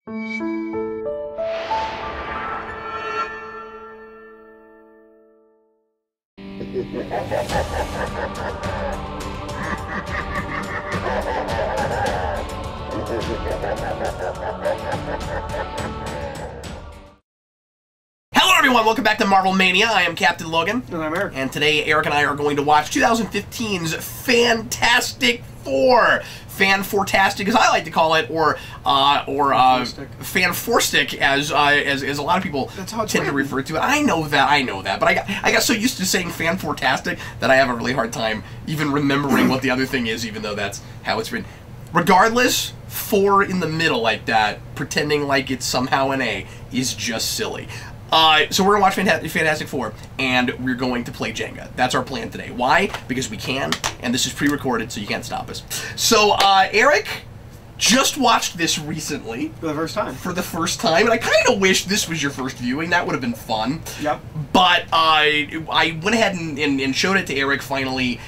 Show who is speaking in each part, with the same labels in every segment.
Speaker 1: Hello everyone, welcome back to Marvel Mania. I am Captain Logan.
Speaker 2: And I'm Eric.
Speaker 1: And today Eric and I are going to watch 2015's Fantastic Four. Fan-fortastic, as I like to call it, or fan-forstic, as a lot of people tend to refer to it. I know that, but I got so used to saying fan-fortastic that I have a really hard time even remembering what the other thing is, even though that's how it's written. Regardless, 4 in the middle like that, pretending like it's somehow an A, is just silly. So we're going to watch Fantastic Four, and we're going to play Jenga. That's our plan today. Why? Because we can, and this is pre-recorded, so you can't stop us. So, Eric just watched this recently.
Speaker 2: For the first time. For the first
Speaker 1: time, and I kind of wish this was your first viewing. That would have been fun.
Speaker 2: Yep.
Speaker 1: But I went ahead and showed it to Eric finally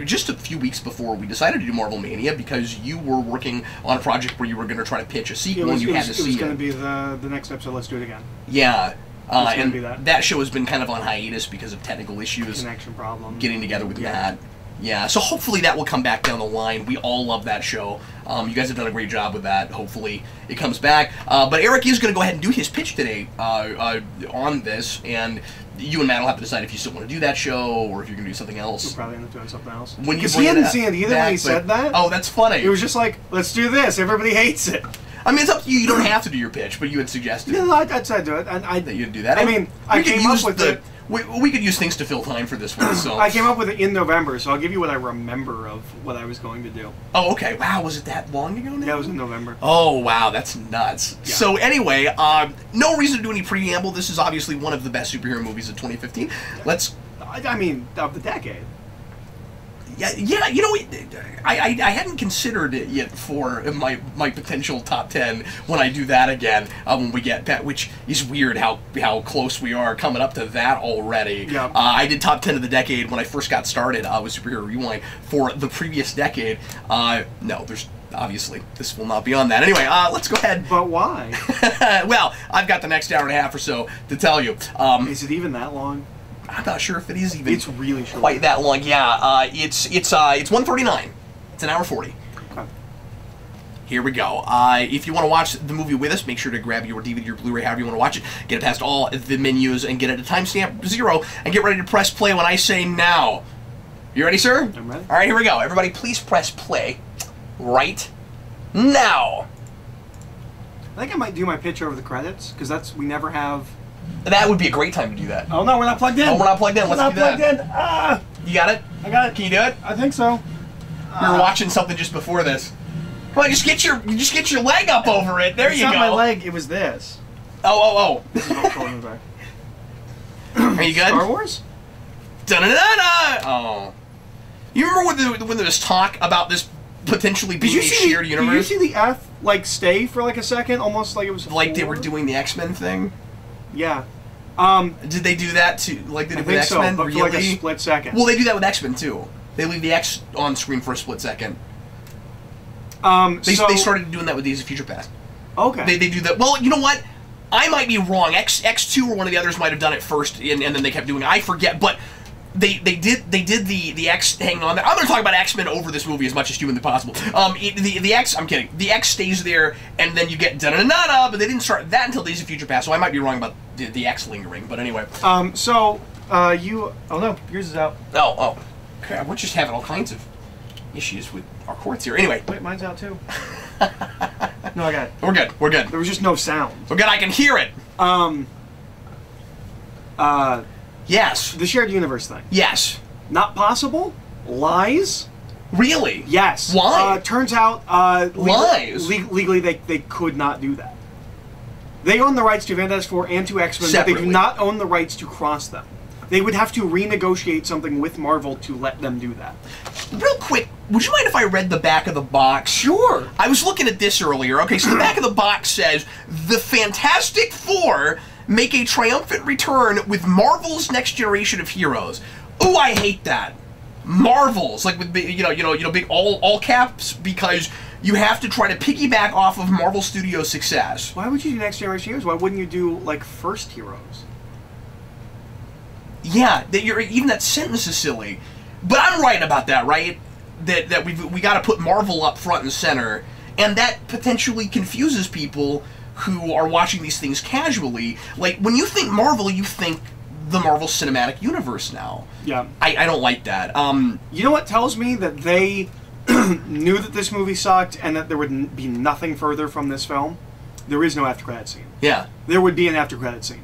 Speaker 1: just a few weeks before we decided to do Marvel Mania, because you were working on a project where you were going to try to pitch a sequel and you had to see it.
Speaker 2: It was going to be the next episode, Let's Do It Again.
Speaker 1: Yeah. And
Speaker 2: be that.
Speaker 1: That show has been kind of on hiatus because of technical issues.
Speaker 2: Connection problem.
Speaker 1: Getting together with Matt. Yeah, so hopefully that will come back down the line. We all love that show. You guys have done a great job with that. Hopefully it comes back. But Eric is going to go ahead and do his pitch today on this, and you and Matt will have to decide if you still want to do that show or if you're going to do something else.
Speaker 2: We'll probably end up doing something else.
Speaker 1: Because
Speaker 2: he hadn't seen it either when he said that.
Speaker 1: Oh, that's funny.
Speaker 2: It was just like, let's do this. Everybody hates it.
Speaker 1: I mean, it's up to you. You don't have to do your pitch, but you had suggested.
Speaker 2: No, I'd say do it.
Speaker 1: That you'd do that.
Speaker 2: I mean, I came up with it.
Speaker 1: We could use things to fill time for this one. So
Speaker 2: I came up with it in November, so I'll give you what I remember of what I was going to do.
Speaker 1: Oh, okay. Wow, was it that long ago now?
Speaker 2: Yeah, it was in November.
Speaker 1: Oh, wow, that's nuts.
Speaker 2: Yeah.
Speaker 1: So anyway, no reason to do any preamble. This is obviously one of the best superhero movies of 2015. Let's...
Speaker 2: I mean, of the decade.
Speaker 1: Yeah, you know, I hadn't considered it yet for my potential top 10 when I do that again, when we get that, which is weird how close we are coming up to that already.
Speaker 2: Yeah.
Speaker 1: I did top 10 of the decade when I first got started with Superhero Rewind for the previous decade. No, there's... Obviously, this will not be on that. Anyway, let's go ahead.
Speaker 2: But why?
Speaker 1: Well, I've got the next hour and a half or so to tell you.
Speaker 2: Is it even that long?
Speaker 1: I'm not sure if it is even.
Speaker 2: It's really short.
Speaker 1: Quite that long, yeah. It's 1:39. It's an hour 40.
Speaker 2: Okay.
Speaker 1: Here we go. If you want to watch the movie with us, make sure to grab your DVD or Blu-ray, however you want to watch it. Get it past all the menus and get it at timestamp 0, and get ready to press play when I say now. You ready, sir?
Speaker 2: I'm ready.
Speaker 1: All right, here we go. Everybody, please press play right now.
Speaker 2: I think I might do my pitch over the credits, because we never have...
Speaker 1: That would be a great time to do that.
Speaker 2: Oh no, we're not plugged in.
Speaker 1: Oh, we're not plugged in. Let's do that.
Speaker 2: We're not plugged in. Ah!
Speaker 1: You got it?
Speaker 2: I got it.
Speaker 1: Can you do it?
Speaker 2: I think so.
Speaker 1: You were watching something just before this. Come on, just get your leg up over it. There you go.
Speaker 2: It's not my leg. It was this.
Speaker 1: Oh.
Speaker 2: This is what I'm back.
Speaker 1: Are you good?
Speaker 2: Star Wars?
Speaker 1: Da-da-da-da! Oh. You remember when there was talk about this potentially being a shared universe?
Speaker 2: Did you see the F stay for like a second, almost like it was
Speaker 1: like they were doing the X-Men thing?
Speaker 2: Yeah.
Speaker 1: Did they do that too? Like they did with
Speaker 2: So,
Speaker 1: X-Men?
Speaker 2: but
Speaker 1: really?
Speaker 2: for like a split second.
Speaker 1: Well, they do that with X-Men too. They leave the X on screen for a split second. They started doing that with Days of Future Past. Okay. They do that. Well, you know what? I might be wrong. X2 or one of the others might have done it first, and then they kept doing it. I forget, but they did the X hanging on there. I'm going to talk about X-Men over this movie as much as humanly possible. The X, I'm kidding. The X stays there, and then you get da-da-da-da, but they didn't start that until Days of Future Past, so I might be wrong about the X lingering, but anyway.
Speaker 2: Oh no, yours is out.
Speaker 1: Oh. Okay, we're just having all kinds of issues with our cords here. Anyway.
Speaker 2: Wait, mine's out too. No, I got it.
Speaker 1: We're good.
Speaker 2: There was just no sound.
Speaker 1: We're good, I can hear it. Yes.
Speaker 2: The shared universe thing.
Speaker 1: Yes.
Speaker 2: Not possible? Lies?
Speaker 1: Really?
Speaker 2: Yes.
Speaker 1: Why?
Speaker 2: Turns out,
Speaker 1: lies.
Speaker 2: Legally, they could not do that. They own the rights to Fantastic Four and to X-Men, but they do not own the rights to cross them. They would have to renegotiate something with Marvel to let them do that.
Speaker 1: Real quick, would you mind if I read the back of the box?
Speaker 2: Sure.
Speaker 1: I was looking at this earlier. Okay, so the back of the box says, "The Fantastic Four make a triumphant return with Marvel's next generation of heroes." Ooh, I hate that. Marvel's, like with big, big all caps, because You have to try to piggyback off of Marvel Studios' success.
Speaker 2: Why would you do Next Generation Heroes? Why wouldn't you do, like, First Heroes?
Speaker 1: Yeah, even that sentence is silly. But I'm right about that, right? That we got to put Marvel up front and center, and that potentially confuses people who are watching these things casually. Like, when you think Marvel, you think the Marvel Cinematic Universe now.
Speaker 2: Yeah.
Speaker 1: I don't like that.
Speaker 2: You know what tells me that they knew that this movie sucked and that there would be nothing further from this film? There is no after-credit scene.
Speaker 1: Yeah.
Speaker 2: There would be an after-credit scene.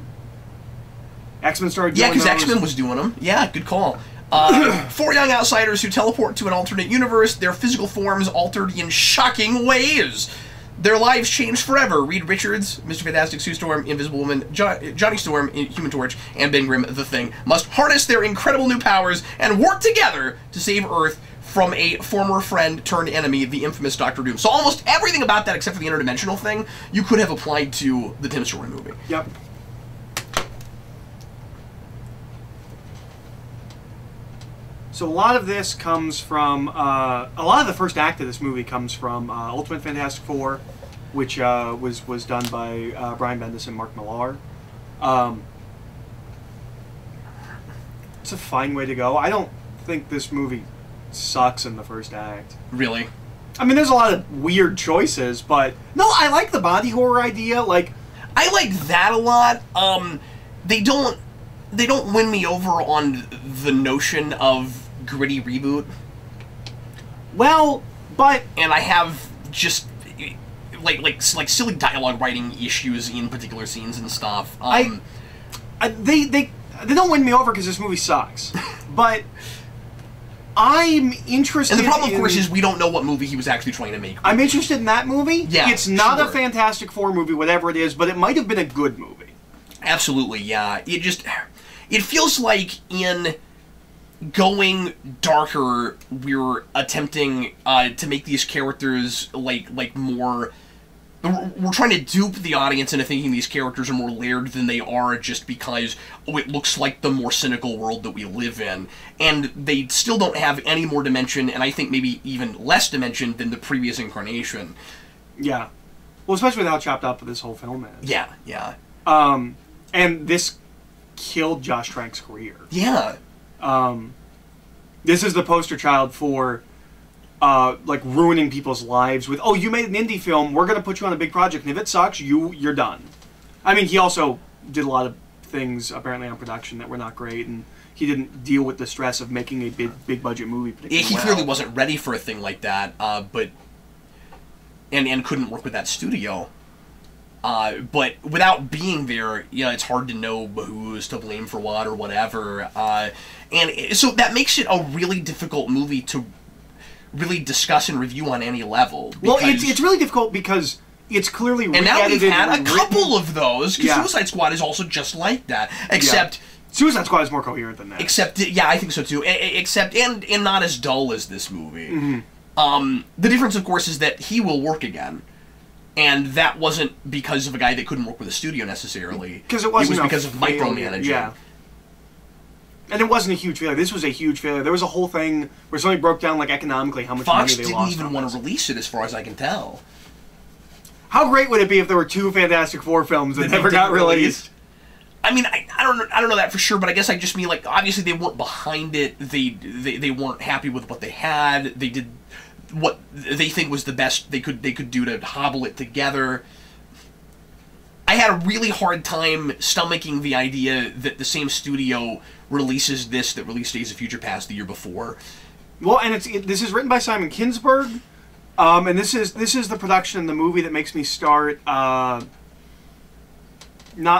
Speaker 2: X-Men started doing
Speaker 1: those. Yeah, because X-Men was doing them. Yeah, good call. 4 young outsiders who teleport to an alternate universe, their physical forms altered in shocking ways. Their lives changed forever. Reed Richards, Mr. Fantastic, Sue Storm, Invisible Woman, Johnny Storm, Human Torch, and Ben Grimm, the Thing, must harness their incredible new powers and work together to save Earth from a former friend turned enemy, the infamous Doctor Doom. So almost everything about that, except for the interdimensional thing, you could have applied to the Tim Story movie.
Speaker 2: Yep. So a lot of this comes from, a lot of the first act of this movie comes from Ultimate Fantastic Four, which was done by Brian Bendis and Mark Millar. It's a fine way to go. I don't think this movie sucks in the first act.
Speaker 1: Really?
Speaker 2: I mean, there's a lot of weird choices, but no, I like the body horror idea. Like,
Speaker 1: I like that a lot. They don't win me over on the notion of gritty reboot.
Speaker 2: Well, but
Speaker 1: and I have just like silly dialogue writing issues in particular scenes and stuff.
Speaker 2: They don't win me over because this movie sucks. But I'm interested.
Speaker 1: And the problem, of course, is we don't know what movie he was actually trying to make.
Speaker 2: I'm interested in that movie.
Speaker 1: Yeah,
Speaker 2: it's not a Fantastic Four movie, whatever it is, but it might have been a good movie.
Speaker 1: Absolutely, yeah. It feels like in going darker, we're attempting to make these characters like more. We're trying to dupe the audience into thinking these characters are more layered than they are just because it looks like the more cynical world that we live in. And they still don't have any more dimension, and I think maybe even less dimension than the previous incarnation.
Speaker 2: Yeah. Well, especially with how chopped up this whole film is.
Speaker 1: Yeah, yeah.
Speaker 2: And this killed Josh Trank's career.
Speaker 1: Yeah.
Speaker 2: This is the poster child for like ruining people's lives with, oh, you made an indie film, we're going to put you on a big project, and if it sucks, you're done. I mean, he also did a lot of things apparently on production that were not great, and he didn't deal with the stress of making a big budget movie.
Speaker 1: He clearly wasn't ready for a thing like that, but and couldn't work with that studio. But without being there, it's hard to know who's to blame for what or whatever. And so that makes it a really difficult movie to really discuss and review on any level.
Speaker 2: Well, it's really difficult because it's clearly
Speaker 1: and now we've had a couple of those, because
Speaker 2: Yeah.
Speaker 1: Suicide Squad is also just like that, except...
Speaker 2: Yeah. Suicide Squad is more coherent than that.
Speaker 1: Except, yeah, I think so too. Except, and not as dull as this movie.
Speaker 2: Mm-hmm.
Speaker 1: The difference, of course, is that he will work again. And that wasn't because of a guy that couldn't work with a studio necessarily.
Speaker 2: Because it wasn't
Speaker 1: because of micromanaging.
Speaker 2: Yeah. And it wasn't a huge failure. This was a huge failure. There was a whole thing where somebody broke down, like, economically how much money they lost.
Speaker 1: Fox didn't even want to release it, as far as I can tell.
Speaker 2: How great would it be if there were 2 Fantastic Four films that never got released?
Speaker 1: I mean, I don't know that for sure, but I guess I just mean, like, obviously they weren't behind it. They weren't happy with what they had. They did what they think was the best they could do to hobble it together. I had a really hard time stomaching the idea that the same studio releases this that released Days of Future Past the year before.
Speaker 2: Well, and this is written by Simon Kinberg, and this is the production of the movie that makes me start not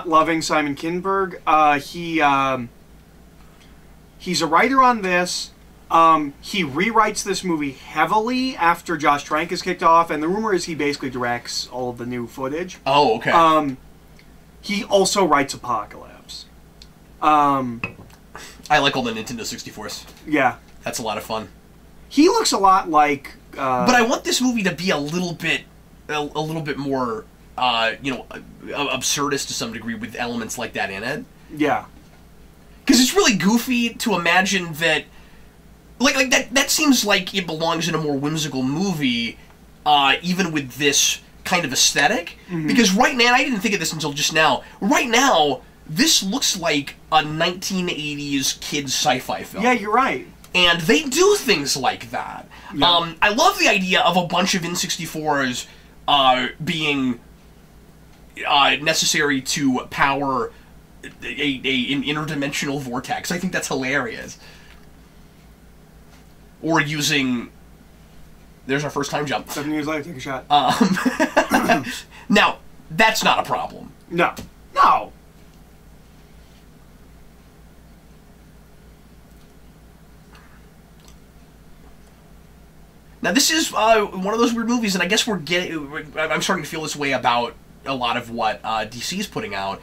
Speaker 2: loving Simon Kinberg. He's a writer on this. He rewrites this movie heavily after Josh Trank is kicked off, and the rumor is he basically directs all of the new footage.
Speaker 1: Oh, okay.
Speaker 2: He also writes Apocalypse.
Speaker 1: I like all the Nintendo 64s.
Speaker 2: Yeah.
Speaker 1: That's a lot of fun.
Speaker 2: He looks a lot like...
Speaker 1: but I want this movie to be a little bit more, absurdist to some degree with elements like that in it.
Speaker 2: Yeah.
Speaker 1: Because it's really goofy to imagine that... Like that seems like it belongs in a more whimsical movie, even with this kind of aesthetic. Because right now, I didn't think of this until just now, right now, this looks like a 1980s kids sci-fi film.
Speaker 2: Yeah, you're right.
Speaker 1: And they do things like that.
Speaker 2: Yeah.
Speaker 1: I love the idea of a bunch of N64s being necessary to power an interdimensional vortex. I think that's hilarious. Or using... There's our first time jump.
Speaker 2: 7 years later, take a shot.
Speaker 1: Now, that's not a problem.
Speaker 2: No. No!
Speaker 1: Now, this is one of those weird movies, and I guess I'm starting to feel this way about a lot of what DC is putting out.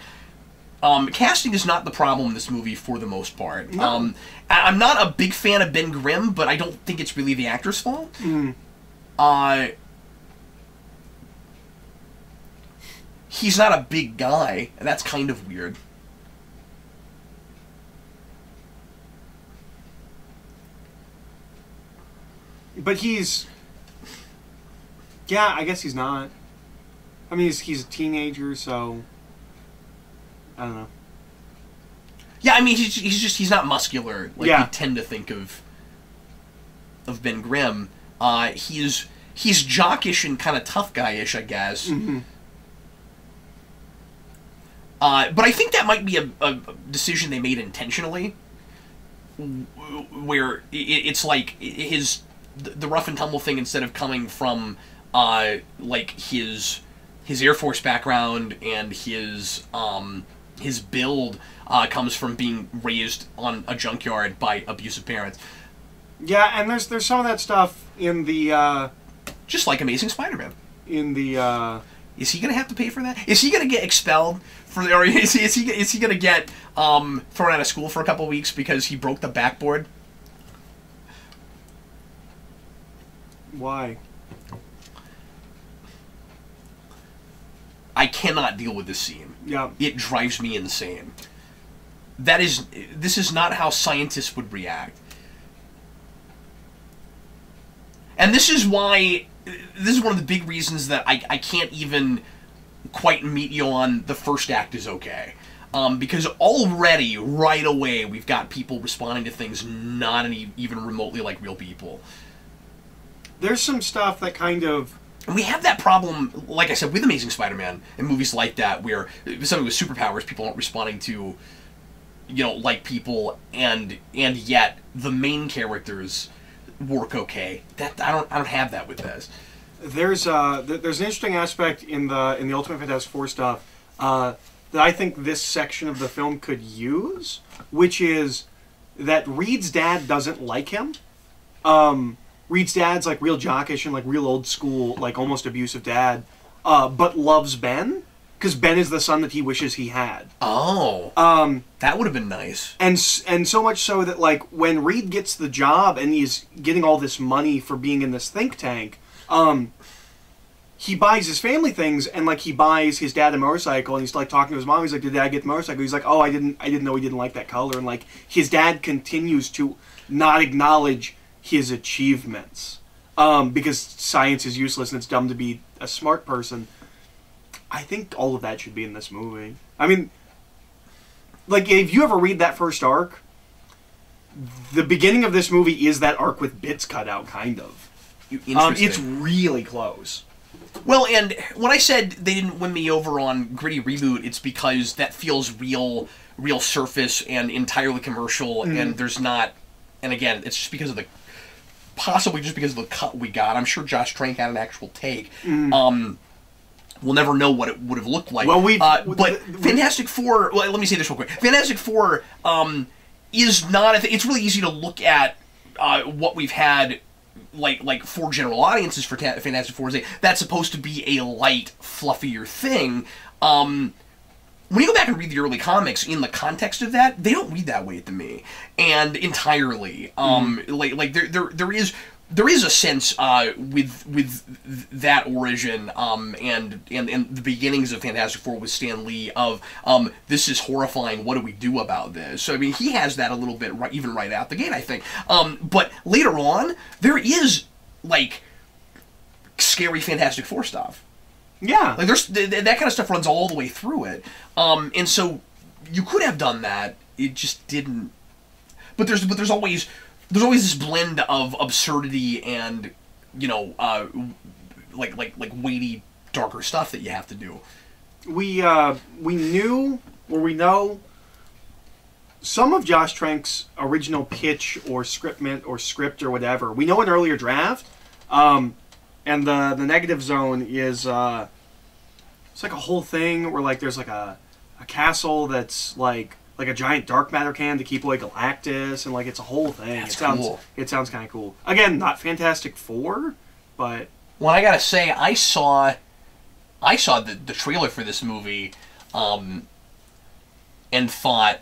Speaker 1: Casting is not the problem in this movie for the most part.
Speaker 2: No.
Speaker 1: I'm not a big fan of Ben Grimm, but I don't think it's really the actor's fault. He's not a big guy, and that's kind of weird.
Speaker 2: But he's... Yeah, I guess he's not. I mean, he's a teenager, so... I don't know.
Speaker 1: Yeah, I mean, he's not muscular like
Speaker 2: Yeah.
Speaker 1: you tend to think of Ben Grimm. He's jockish and kind of tough guy-ish, I guess. But I think that might be a decision they made intentionally, where it's like the rough and tumble thing, instead of coming from like his Air Force background and his build comes from being raised on a junkyard by abusive parents.
Speaker 2: Yeah, and there's some of that stuff in the
Speaker 1: Just like Amazing Spider-Man.
Speaker 2: in the
Speaker 1: Is he gonna have to pay for that? Is he gonna get expelled for, or is he gonna get thrown out of school for a couple weeks because he broke the backboard?
Speaker 2: Why?
Speaker 1: I cannot deal with this scene.
Speaker 2: Yeah.
Speaker 1: It drives me insane. This is not how scientists would react. And this is why, this is one of the big reasons that I can't even quite meet you on the first act is okay. Because already, right away, we've got people responding to things not even remotely like real people.
Speaker 2: There's some stuff that kind of...
Speaker 1: And we have that problem, like I said, with Amazing Spider-Man and movies like that, where something with superpowers, people aren't responding to, like people, and yet the main characters work okay. That I don't have that with this.
Speaker 2: There's an interesting aspect in the Ultimate Fantastic Four stuff that I think this section of the film could use, which is that Reed's dad doesn't like him. Reed's dad's like real jockish and like real old school, like almost abusive dad, but loves Ben because Ben is the son that he wishes he had.
Speaker 1: Oh, that would have been nice.
Speaker 2: And so much so that like when Reed gets the job and he's getting all this money for being in this think tank, he buys his family things, and like he buys his dad a motorcycle, and he's like talking to his mom. He's like, "Did Dad get the motorcycle?" He's like, "Oh, I didn't know he didn't like that color." And like his dad continues to not acknowledge his achievements because science is useless and it's dumb to be a smart person. I think all of that should be in this movie. I mean, like, if you ever read that first arc, the beginning of this movie is that arc with bits cut out, kind of.
Speaker 1: Interesting.
Speaker 2: It's really close.
Speaker 1: Well, and when I said they didn't win me over on Gritty Reboot, it's because that feels real surface and entirely commercial, and there's not... And again, it's just because of the... Possibly just because of the cut we got. I'm sure Josh Trank had an actual take. We'll never know what it would have looked like.
Speaker 2: Well,
Speaker 1: but Fantastic Four... Well, let me say this real quick. Fantastic Four is not... It's really easy to look at what we've had... Like for general audiences for Fantastic Four, that's supposed to be a light, fluffier thing. When you go back and read the early comics, in the context of that, they don't read that way to me, and entirely. There is a sense with that origin and the beginnings of Fantastic Four with Stan Lee of this is horrifying. What do we do about this? So I mean, he has that a little bit even right out the gate, I think. But later on, there is like scary Fantastic Four stuff.
Speaker 2: Yeah.
Speaker 1: Like there's that kind of stuff runs all the way through it. And so you could have done that. It just didn't. But there's always this blend of absurdity and, you know, like weighty, darker stuff that you have to do.
Speaker 2: We knew, or we know, some of Josh Trank's original pitch or script or whatever. We know an earlier draft, and the negative zone is it's like a whole thing where like there's like a castle that's like a giant dark matter can to keep away Galactus, and like it's a whole thing.
Speaker 1: That's cool.
Speaker 2: It sounds kind of cool. Again, not Fantastic Four, but
Speaker 1: well, I gotta say, I saw the trailer for this movie, and thought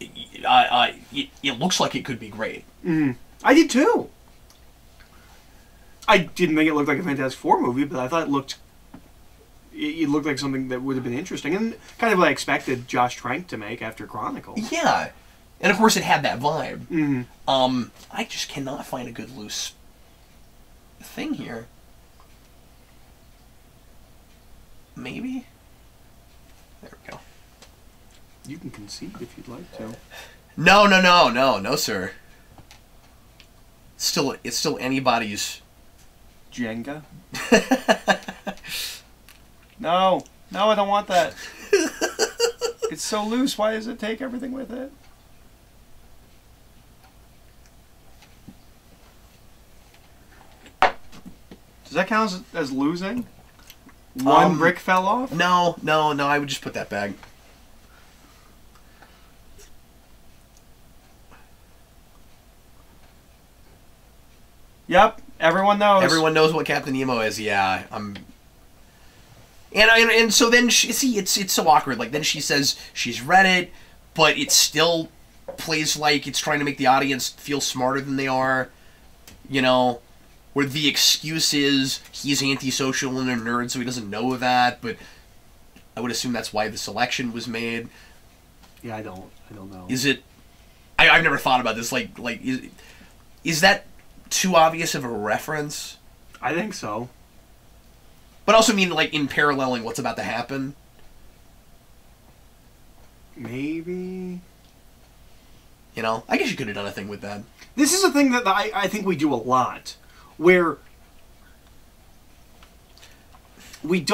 Speaker 1: it looks like it could be great.
Speaker 2: I did too. I didn't think it looked like a Fantastic Four movie, but I thought it looked like something that would have been interesting, and kind of what I expected Josh Trank to make after Chronicle.
Speaker 1: Yeah, and of course it had that vibe.
Speaker 2: Mm-hmm.
Speaker 1: I just cannot find a good loose thing here. Maybe? There we go.
Speaker 2: You can concede if you'd like to.
Speaker 1: No, sir. It's still anybody's
Speaker 2: Jenga? No, I don't want that. It's so loose. Why does it take everything with it? Does that count as losing? One brick fell off?
Speaker 1: No, I would just put that back.
Speaker 2: Yep, everyone knows.
Speaker 1: Everyone knows what Captain Nemo is, yeah. And so then, it's so awkward. Like, then she says she's read it, but it still plays like it's trying to make the audience feel smarter than they are. You know? Where the excuse is he's antisocial and a nerd, so he doesn't know that, but I would assume that's why the selection was made.
Speaker 2: Yeah, I don't know.
Speaker 1: Is it... I've never thought about this. Like is that too obvious of a reference?
Speaker 2: I think so.
Speaker 1: But also mean, like, in paralleling what's about to happen?
Speaker 2: Maybe.
Speaker 1: You know? I guess you could have done a thing with that.
Speaker 2: This is a thing that I think we do a lot. Where we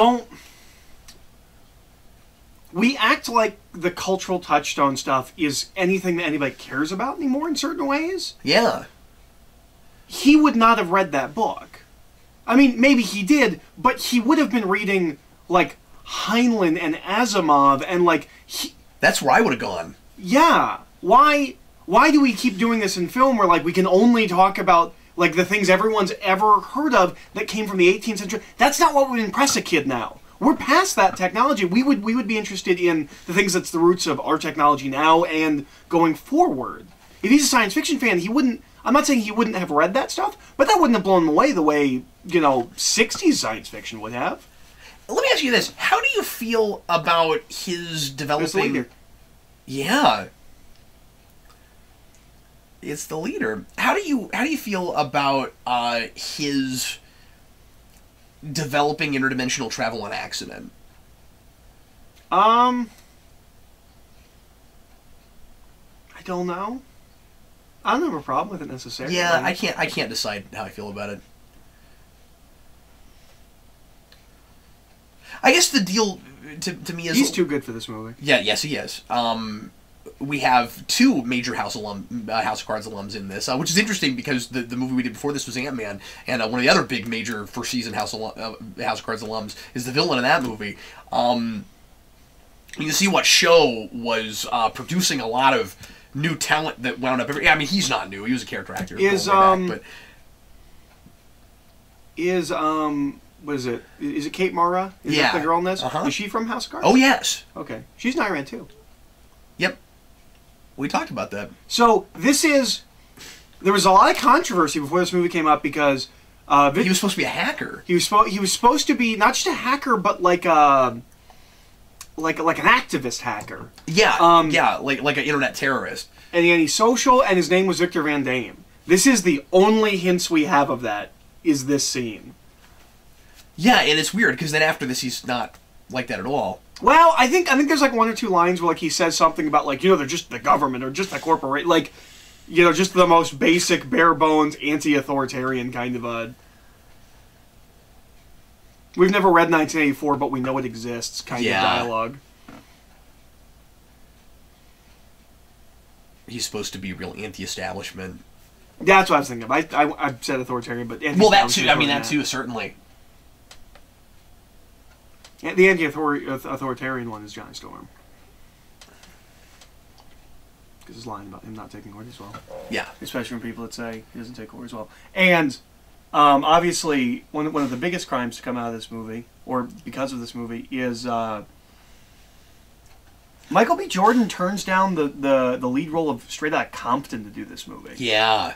Speaker 2: act like the cultural touchstone stuff is anything that anybody cares about anymore in certain ways.
Speaker 1: Yeah.
Speaker 2: He would not have read that book. I mean, maybe he did, but he would have been reading, like, Heinlein and Asimov, and, like...
Speaker 1: That's where I would have gone.
Speaker 2: Yeah. Why do we keep doing this in film where, like, we can only talk about, like, the things everyone's ever heard of that came from the 18th century? That's not what would impress a kid now. We're past that technology. We would be interested in the things that's the roots of our technology now and going forward. If he's a science fiction fan, he wouldn't... I'm not saying he wouldn't have read that stuff, but that wouldn't have blown him away the way, 60s science fiction would have.
Speaker 1: Let me ask you this. How do you feel about his developing...
Speaker 2: It's the leader.
Speaker 1: Yeah. It's the leader. How do you feel about his developing interdimensional travel on accident?
Speaker 2: I don't know. I don't have a problem with it necessarily.
Speaker 1: Yeah, I can't decide how I feel about it. I guess the deal to me is...
Speaker 2: He's too good for this movie.
Speaker 1: Yeah, yes, he is. We have two major House of Cards alums in this, which is interesting because the movie we did before this was Ant-Man, and one of the other big major first season House of Cards alums is the villain in that movie. You see what show was producing a lot of new talent that wound up... I mean, he's not new. He was a character actor.
Speaker 2: What is it? Is it Kate Mara? Is that the girl in this? Is she from House of Cards?
Speaker 1: Oh, yes.
Speaker 2: Okay. She's in Iron too.
Speaker 1: Yep. We talked about that.
Speaker 2: So, there was a lot of controversy before this movie came up because...
Speaker 1: he was supposed to be a hacker.
Speaker 2: He was supposed to be not just a hacker, but like an activist hacker.
Speaker 1: Yeah, like an internet terrorist.
Speaker 2: And he's social, and his name was Victor Van Dame. This is the only hints we have of that is this scene.
Speaker 1: Yeah, and it's weird because then after this he's not like that at all.
Speaker 2: Well, I think there's like one or two lines where like he says something about like, you know, they're just the government or just the corporate, like, you know, just the most basic, bare bones, anti-authoritarian kind of a. We've never read 1984, but we know it exists kind of dialogue.
Speaker 1: He's supposed to be real anti-establishment.
Speaker 2: That's what I was thinking of. I said authoritarian, but
Speaker 1: well, that too. I mean, that too, certainly.
Speaker 2: The anti-authoritarian one is Johnny Storm. Because he's lying about him not taking orders well.
Speaker 1: Yeah.
Speaker 2: Especially from people that say he doesn't take orders well. And obviously, one of the biggest crimes to come out of this movie, or because of this movie, is Michael B. Jordan turns down the lead role of Straight Outta Compton to do this movie.
Speaker 1: Yeah.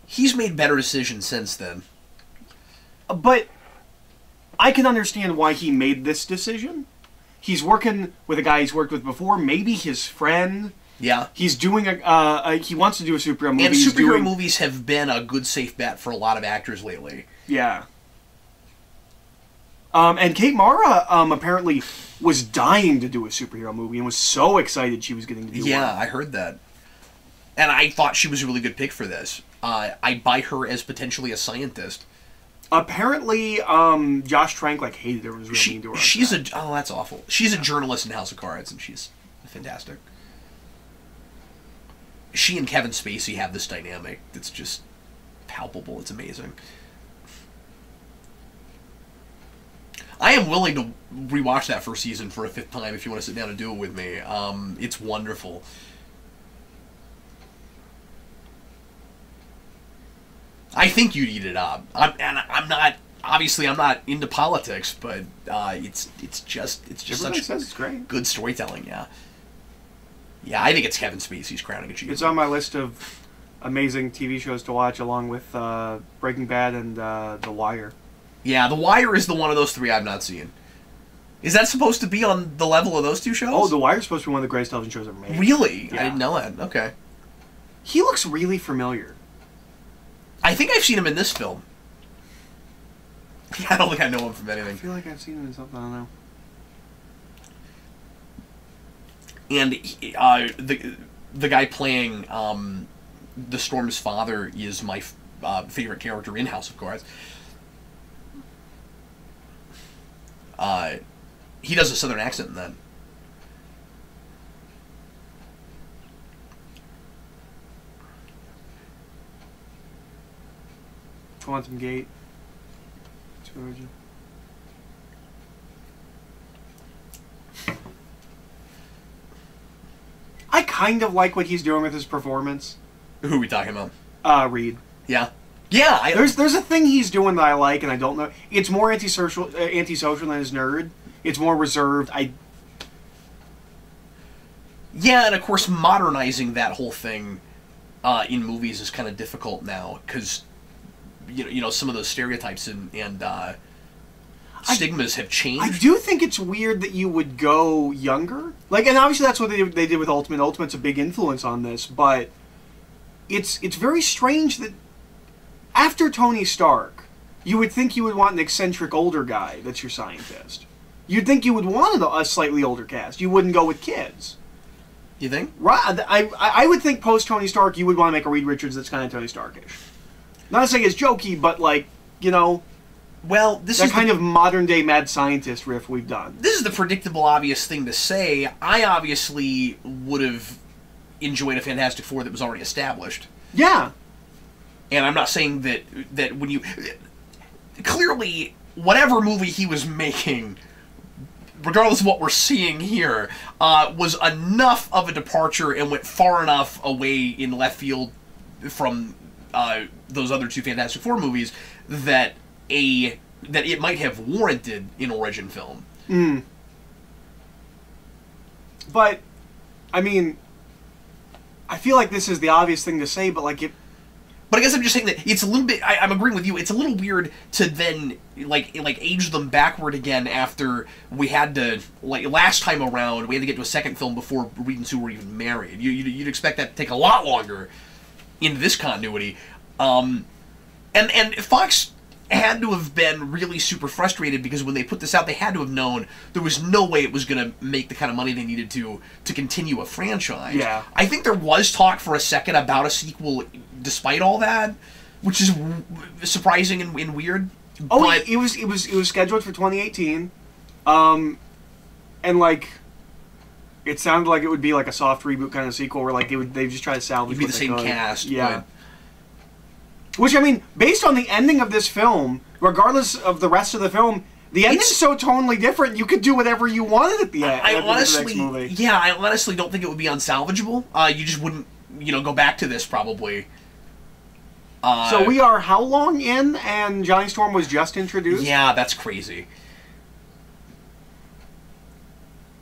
Speaker 1: He's made better decisions since then.
Speaker 2: But I can understand why he made this decision. He's working with a guy he's worked with before, maybe his friend.
Speaker 1: Yeah.
Speaker 2: He's doing he wants to do a superhero movie.
Speaker 1: And superhero movies have been a good, safe bet for a lot of actors lately.
Speaker 2: Yeah. And Kate Mara apparently was dying to do a superhero movie and was so excited she was getting to do one.
Speaker 1: Yeah, I heard that. And I thought she was a really good pick for this. I buy her as potentially a scientist.
Speaker 2: Apparently, Josh Trank hated her. Was really mean to her.
Speaker 1: She's that's awful. She's a journalist in House of Cards, and she's fantastic. She and Kevin Spacey have this dynamic that's just palpable. It's amazing. I am willing to rewatch that first season for a 5th time if you want to sit down and do it with me. It's wonderful. I think you'd eat it up. I'm not into politics, but it's just
Speaker 2: Everybody says it's great.
Speaker 1: Good storytelling. Yeah. Yeah, I think it's Kevin Spacey's crowning achievement.
Speaker 2: It's on my list of amazing TV shows to watch, along with Breaking Bad and The Wire.
Speaker 1: Yeah, The Wire is the one of those 3 I've not seen. Is that supposed to be on the level of those 2 shows?
Speaker 2: Oh, The Wire is supposed to be one of the greatest television shows ever made.
Speaker 1: Really?
Speaker 2: Yeah.
Speaker 1: I didn't know that. Okay.
Speaker 2: He looks really familiar.
Speaker 1: I think I've seen him in this film. I don't think I know him from anything.
Speaker 2: I feel like I've seen him in something, I don't know.
Speaker 1: And the guy playing the Storm's father is my favorite character in House of Cards. He does a southern accent in that.
Speaker 2: Quantum Gate. Georgia. I kind of like what he's doing with his performance.
Speaker 1: Who are we talking about?
Speaker 2: Reed.
Speaker 1: Yeah. Yeah.
Speaker 2: There's a thing he's doing that I like, and I don't know. It's more antisocial than his nerd. It's more reserved.
Speaker 1: Yeah, and of course, modernizing that whole thing in movies is kind of difficult now because you know some of those stereotypes and stigmas have changed.
Speaker 2: I do think it's weird that you would go younger. And obviously that's what they did with Ultimate. Ultimate's a big influence on this, but it's very strange that after Tony Stark, you would think you would want an eccentric older guy that's your scientist. You'd think you would want a slightly older cast. You wouldn't go with kids.
Speaker 1: You think?
Speaker 2: Right. I would think post Tony Stark, you would want to make a Reed Richards that's kind of Tony Starkish. Not to say it's jokey, but
Speaker 1: well, this
Speaker 2: that
Speaker 1: is
Speaker 2: kind of modern day mad scientist riff we've done.
Speaker 1: This is the predictable, obvious thing to say. I obviously would have enjoyed a Fantastic Four that was already established.
Speaker 2: Yeah.
Speaker 1: And I'm not saying that when you clearly whatever movie he was making, regardless of what we're seeing here, was enough of a departure and went far enough away in left field from those other 2 Fantastic Four movies that it might have warranted an origin film.
Speaker 2: Mm. But I mean, I feel like this is the obvious thing to say, but
Speaker 1: But I guess I'm just saying that it's a little bit. I'm agreeing with you. It's a little weird to then age them backward again after we had to last time around we had to get to a second film before Reed and Sue were even married. You'd expect that to take a lot longer in this continuity. And And Fox had to have been really super frustrated because when they put this out, they had to have known there was no way it was going to make the kind of money they needed to continue a franchise.
Speaker 2: Yeah.
Speaker 1: I think there was talk for a second about a sequel despite all that, which is surprising and weird.
Speaker 2: Oh,
Speaker 1: but
Speaker 2: it was scheduled for 2018. And like it sounded like it would be like a soft reboot kind of sequel where like they just try to salvage
Speaker 1: it'd be
Speaker 2: what
Speaker 1: the
Speaker 2: they
Speaker 1: same
Speaker 2: could.
Speaker 1: cast.
Speaker 2: Yeah. Which, I mean, based on the ending of this film, regardless of the rest of the film, the ending's so totally different, you could do whatever you wanted at the end.
Speaker 1: I honestly,
Speaker 2: the next movie.
Speaker 1: yeah, I honestly don't think it would be unsalvageable. You just wouldn't, go back to this probably.
Speaker 2: So we are how long in, and Johnny Storm was just introduced?
Speaker 1: Yeah, that's crazy.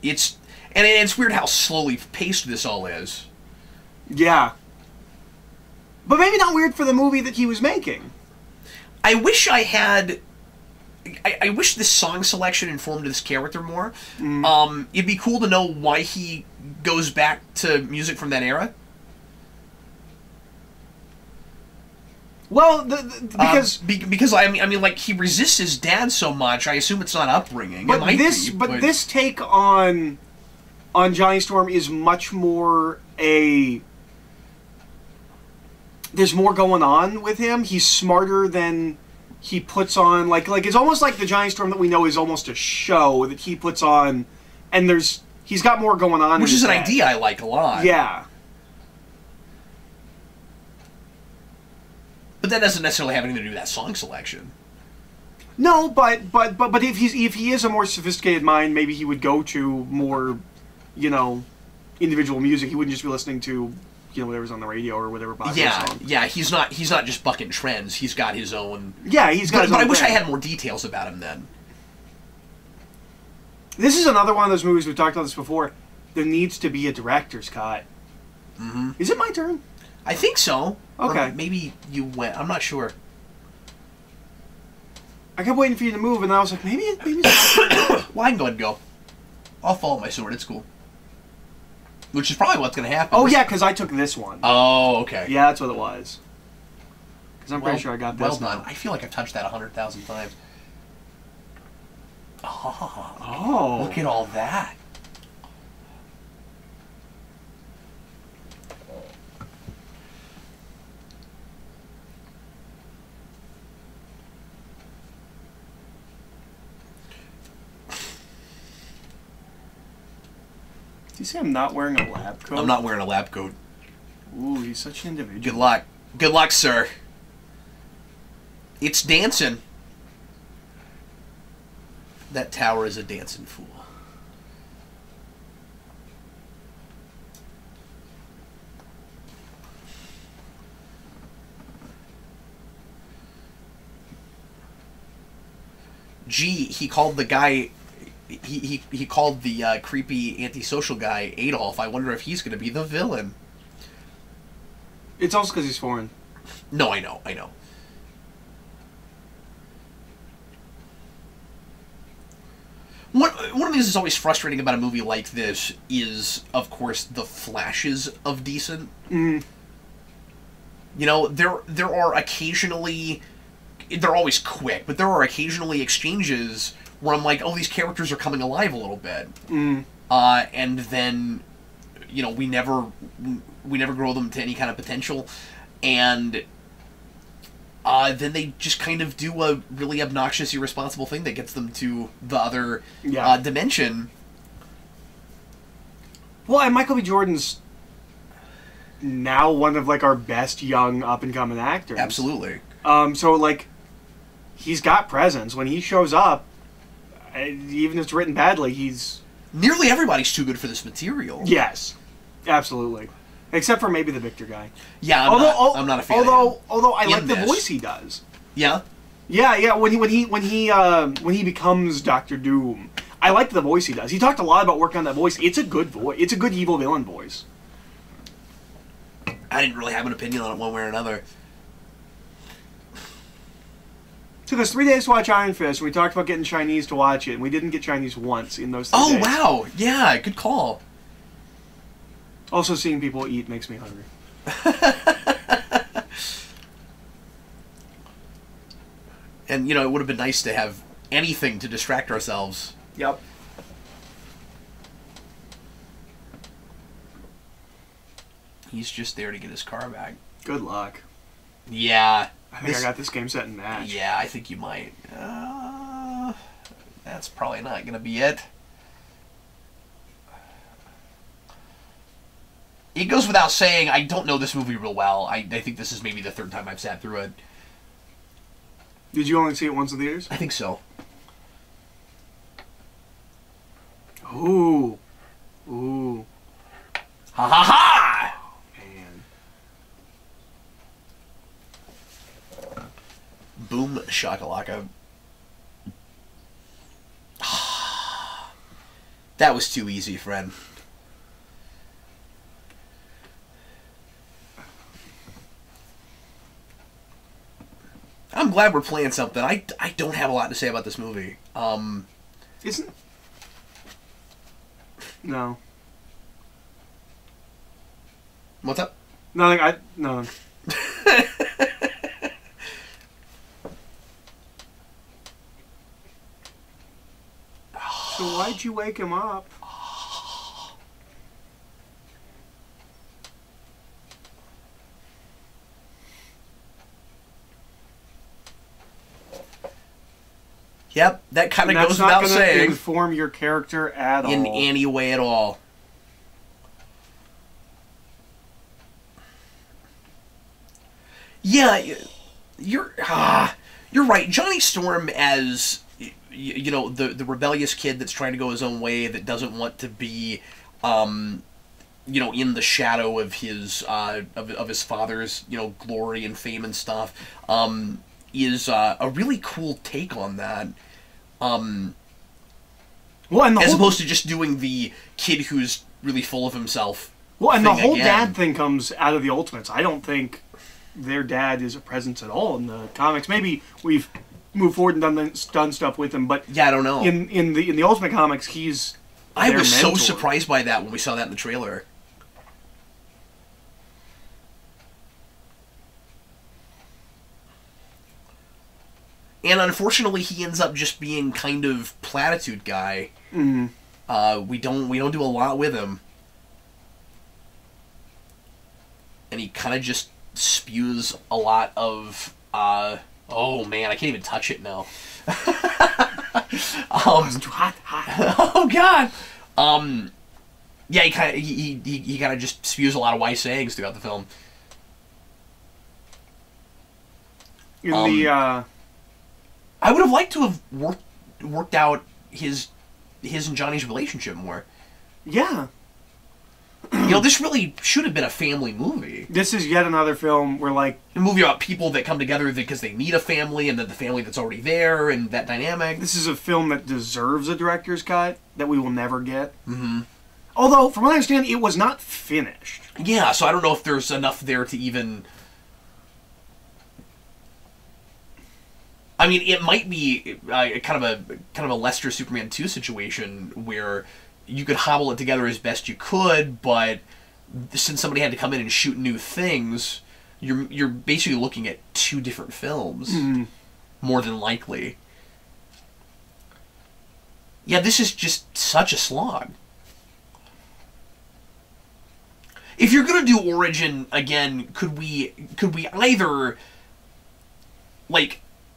Speaker 1: It's weird how slowly paced this all is.
Speaker 2: Yeah. But maybe not weird for the movie that he was making.
Speaker 1: I wish I had... I wish this song selection informed this character more. It'd be cool to know why he goes back to music from that era.
Speaker 2: Well, because
Speaker 1: I mean, like, he resists his dad so much. I assume it's not upbringing.
Speaker 2: But
Speaker 1: it might
Speaker 2: this,
Speaker 1: be,
Speaker 2: but this take on Johnny Storm is much more a. There's more going on with him. He's smarter than he puts on. Like it's almost like the Johnny Storm that we know is almost a show that he puts on, and he's got more going on.
Speaker 1: Which is an
Speaker 2: head.
Speaker 1: idea I like a lot.
Speaker 2: Yeah.
Speaker 1: But that doesn't necessarily have anything to do with that song selection.
Speaker 2: No, but if he is a more sophisticated mind, maybe he would go to more, individual music. He wouldn't just be listening to, whatever's on the radio or whatever.
Speaker 1: Yeah. He's not just bucking trends. He's got his own.
Speaker 2: Yeah, he's got.
Speaker 1: But I wish I had more details about him then.
Speaker 2: This is another one of those movies we've talked about this before. There needs to be a director's cut.
Speaker 1: Mm-hmm.
Speaker 2: Is it my turn?
Speaker 1: I think so.
Speaker 2: Okay.
Speaker 1: Or maybe you went. I'm not sure.
Speaker 2: I kept waiting for you to move, and I was like, maybe it's my turn.
Speaker 1: Well, I can go ahead and go. I'll follow my sword. It's cool. Which is probably what's going to happen.
Speaker 2: Oh, yeah, because I took this one.
Speaker 1: Oh, okay.
Speaker 2: Yeah, that's what it was. Because I'm pretty sure I got this.
Speaker 1: Well done. I feel like I've touched that 100,000 times.
Speaker 2: Oh.
Speaker 1: Look at all that.
Speaker 2: Did you say I'm not wearing a lab coat?
Speaker 1: I'm not wearing a lab coat.
Speaker 2: Ooh, he's such an individual.
Speaker 1: Good luck. Good luck, sir. It's dancing. That tower is a dancing fool. Gee, he called the guy... He called the creepy antisocial guy Adolf. I wonder if he's going to be the villain.
Speaker 2: It's also because he's foreign.
Speaker 1: No, I know. One of the things that's always frustrating about a movie like this is, of course, the flashes of decent.
Speaker 2: Mm.
Speaker 1: There are occasionally... They're always quick, but there are occasionally exchanges where I'm like, oh, these characters are coming alive a little bit.
Speaker 2: Mm.
Speaker 1: And then, we never grow them to any kind of potential. And then they just kind of do a really obnoxious, irresponsible thing that gets them to the other dimension.
Speaker 2: Well, and Michael B. Jordan's now one of, our best young up-and-coming actors.
Speaker 1: Absolutely.
Speaker 2: So, he's got presence. When he shows up, even if it's written badly, he's...
Speaker 1: Nearly everybody's too good for this material.
Speaker 2: Yes. Absolutely. Except for maybe the Victor guy.
Speaker 1: Yeah, I'm not a fan of him.
Speaker 2: Although I like the voice he does.
Speaker 1: Yeah?
Speaker 2: Yeah, when he becomes Doctor Doom, I like the voice he does. He talked a lot about working on that voice. It's a good voice. It's a good evil villain voice.
Speaker 1: I didn't really have an opinion on it one way or another.
Speaker 2: Took us 3 days to watch Iron Fist. We talked about getting Chinese to watch it, and we didn't get Chinese once in those 3 days.
Speaker 1: Oh, wow. Yeah, good call.
Speaker 2: Also, seeing people eat makes me hungry.
Speaker 1: And, it would have been nice to have anything to distract ourselves.
Speaker 2: Yep.
Speaker 1: He's just there to get his car back.
Speaker 2: Good luck.
Speaker 1: Yeah.
Speaker 2: I think I got this game set in match.
Speaker 1: Yeah, I think you might. That's probably not going to be it. It goes without saying, I don't know this movie real well. I think this is maybe the third time I've sat through it.
Speaker 2: Did you only see it once in theaters?
Speaker 1: I think so.
Speaker 2: Ooh. Ooh.
Speaker 1: Ha ha ha!
Speaker 2: Man.
Speaker 1: Boom shakalaka. That was too easy, friend. I'm glad we're playing something. I don't have a lot to say about this movie.
Speaker 2: Isn't... No.
Speaker 1: What's up?
Speaker 2: Nothing. No. So why'd you wake him up?
Speaker 1: Yep, that kind of goes without saying.
Speaker 2: That's not going to inform your character at all.
Speaker 1: In any way at all. Yeah, you're right. Johnny Storm as the rebellious kid that's trying to go his own way, that doesn't want to be in the shadow of his of his father's glory and fame and stuff, is a really cool take on that. Well, and as opposed to just doing the kid who's really full of himself.
Speaker 2: Well, and the whole dad thing comes out of the Ultimates. I don't think their dad is a presence at all in the comics. Maybe we've moved forward and done stuff with him, but
Speaker 1: yeah, I don't know.
Speaker 2: In the Ultimate comics, he's
Speaker 1: I was so surprised by that when we saw that in the trailer. And unfortunately, he ends up just being kind of platitude guy.
Speaker 2: Mm-hmm.
Speaker 1: We don't do a lot with him, and he kind of just spews a lot of. Oh man, I can't even touch it now.
Speaker 2: It's too hot.
Speaker 1: Oh god. Yeah, he kind of just spews a lot of wise sayings throughout the film. I would have liked to have worked out his and Johnny's relationship more.
Speaker 2: Yeah.
Speaker 1: This really should have been a family movie.
Speaker 2: This is yet another film where, like...
Speaker 1: A movie about people that come together because they need a family, and then the family that's already there, and that dynamic.
Speaker 2: This is a film that deserves a director's cut that we will never get.
Speaker 1: Mm-hmm.
Speaker 2: Although, from what I understand, it was not finished.
Speaker 1: Yeah, so I don't know if there's enough there to even... I mean, it might be kind of a Lester Superman 2 situation where you could hobble it together as best you could, but since somebody had to come in and shoot new things, you're basically looking at two different films, more than likely. Yeah, this is just such a slog. If you're gonna do Origin again, could we either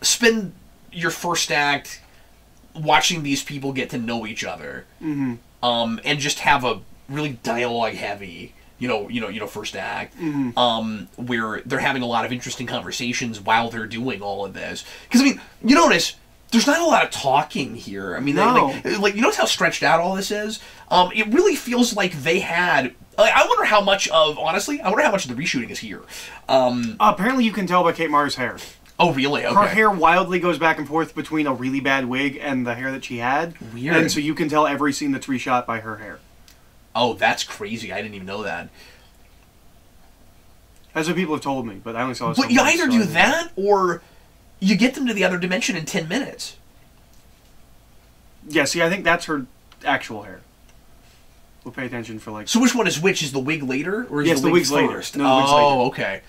Speaker 1: spend your first act watching these people get to know each other, and just have a really dialogue-heavy, first act, where they're having a lot of interesting conversations while they're doing all of this. Because, I mean, you notice there's not a lot of talking here. I mean,
Speaker 2: no.
Speaker 1: You notice how stretched out all this is? It really feels like they had... I wonder how much of the reshooting is here.
Speaker 2: Apparently you can tell by Kate Mara's hair.
Speaker 1: Oh, really? Okay.
Speaker 2: Her hair wildly goes back and forth between a really bad wig and the hair that she had.
Speaker 1: Weird.
Speaker 2: And so you can tell every scene that's reshot by her hair.
Speaker 1: Oh, that's crazy. I didn't even know that.
Speaker 2: That's what people have told me, but I only saw it.
Speaker 1: But you either do that, or you get them to the other dimension in 10 minutes.
Speaker 2: Yeah, see, I think that's her actual hair. We'll pay attention for,
Speaker 1: So which one is which? Is the wig later, or is
Speaker 2: the wig's
Speaker 1: first?
Speaker 2: later. No, the wig's later.
Speaker 1: Okay.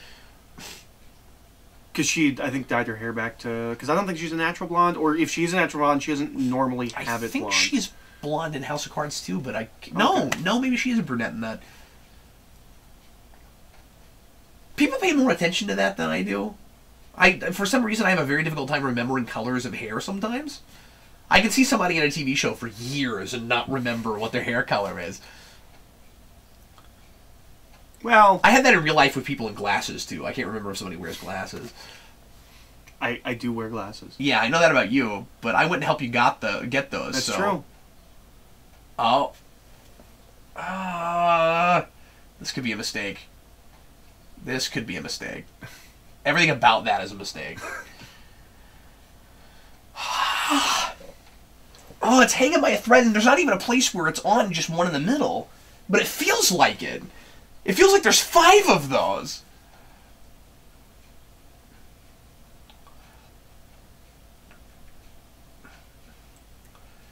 Speaker 2: Because she, I think, dyed her hair back to... Because I don't think she's a natural blonde, or if she's a natural blonde, she doesn't normally have it blonde.
Speaker 1: I think she's blonde in House of Cards, too, but No, maybe she is a brunette in that. People pay more attention to that than I do. For some reason, I have a very difficult time remembering colors of hair sometimes. I can see somebody in a TV show for years and not remember what their hair color is.
Speaker 2: Well...
Speaker 1: I had that in real life with people in glasses, too. I can't remember if somebody wears glasses.
Speaker 2: I do wear glasses.
Speaker 1: Yeah, I know that about you, but I wouldn't help you get those.
Speaker 2: That's true.
Speaker 1: Oh. This could be a mistake. This could be a mistake. Everything about that is a mistake. Oh, it's hanging by a thread, and there's not even a place where it's on, just one in the middle. But it feels like it. It feels like there's 5 of those.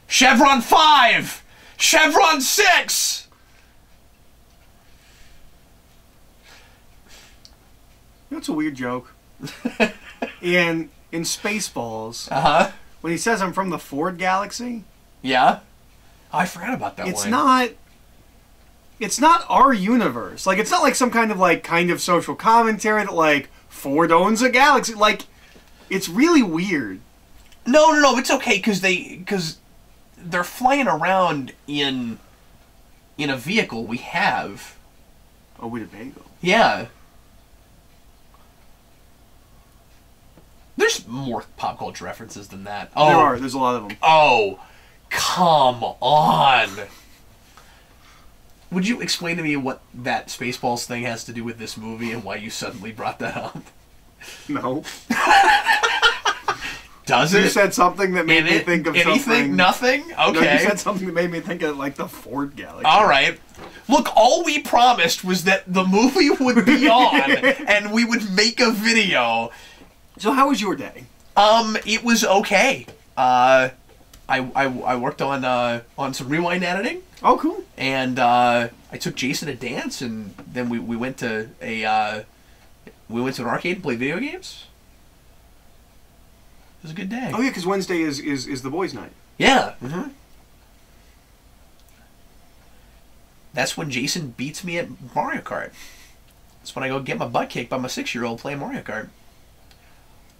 Speaker 1: Chevron 5! Chevron 6!
Speaker 2: That's a weird joke. in Spaceballs, when he says I'm from the Ford Galaxy...
Speaker 1: Yeah? Oh, I forgot about that one.
Speaker 2: It's not our universe. Like, it's not like some kind of social commentary that, like, Ford owns a galaxy. Like, it's really weird.
Speaker 1: No, it's okay, because they're flying around in a vehicle we have.
Speaker 2: A Winnebago.
Speaker 1: Yeah. There's more pop culture references than that. Oh,
Speaker 2: there are. There's a lot of them.
Speaker 1: Oh, come on. Would you explain to me what that Spaceballs thing has to do with this movie and why you suddenly brought that up?
Speaker 2: No.
Speaker 1: Does it?
Speaker 2: You said something that made me think of
Speaker 1: anything?
Speaker 2: Something.
Speaker 1: Nothing? Okay.
Speaker 2: No, you said something that made me think of, like, the Ford Galaxy.
Speaker 1: All right. Look, all we promised was that the movie would be on and we would make a video.
Speaker 2: So how was your day?
Speaker 1: It was okay. I worked on some rewind editing.
Speaker 2: Oh, cool.
Speaker 1: And I took Jason to dance, and then we went to an arcade and played video games. It was a good day.
Speaker 2: Oh yeah, because Wednesday is the boys' night.
Speaker 1: Yeah. Mm-hmm. That's when Jason beats me at Mario Kart. That's when I go get my butt kicked by my 6-year-old playing Mario Kart.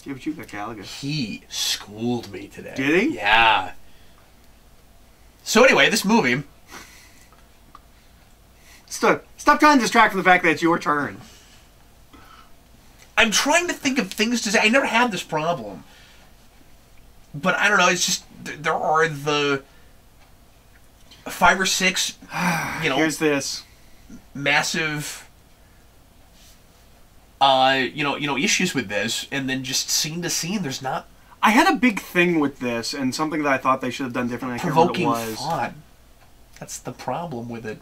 Speaker 2: Yeah, but you got Gallagher.
Speaker 1: He schooled me today.
Speaker 2: Did he?
Speaker 1: Yeah. So anyway, this movie...
Speaker 2: Stop trying to distract from the fact that it's your turn.
Speaker 1: I'm trying to think of things to say. I never had this problem. But I don't know, it's just... There are the 5 or 6,
Speaker 2: Here's this.
Speaker 1: Massive... issues with this, and then just scene to scene, there's not...
Speaker 2: I had a big thing with this, and something that I thought they should have done differently. I can't remember what it was.
Speaker 1: Thought. That's the problem with it.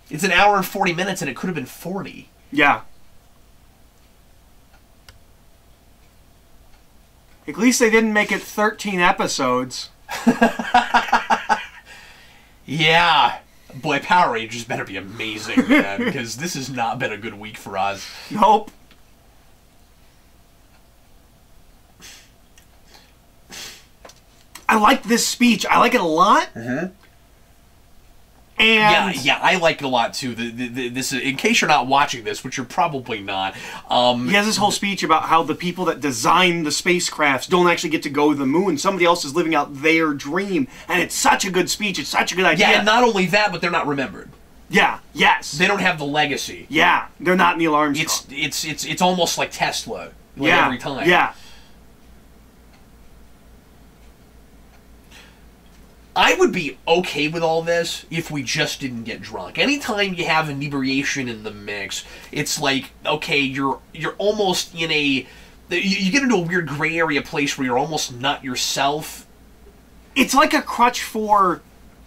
Speaker 1: It's an hour and 40 minutes, and it could have been 40.
Speaker 2: Yeah. At least they didn't make it 13 episodes.
Speaker 1: Yeah. Boy, Power Rangers better be amazing, man, because this has not been a good week for us.
Speaker 2: Nope. I like this speech. I like it a lot.
Speaker 1: Mm-hmm.
Speaker 2: And
Speaker 1: yeah, I like it a lot too. This, in case you're not watching this, which you're probably not,
Speaker 2: he has this whole speech about how the people that design the spacecrafts don't actually get to go to the moon. Somebody else is living out their dream, and it's such a good speech. It's such a good idea.
Speaker 1: Yeah, and not only that, but they're not remembered.
Speaker 2: Yeah. Yes.
Speaker 1: They don't have the legacy.
Speaker 2: Yeah, they're not Neil Armstrong.
Speaker 1: It's almost like Tesla. Every time.
Speaker 2: Yeah.
Speaker 1: I would be okay with all this if we just didn't get drunk. Anytime you have inebriation in the mix, it's like, okay, you're almost in a... You get into a weird gray area place where you're almost not yourself.
Speaker 2: It's like a crutch for...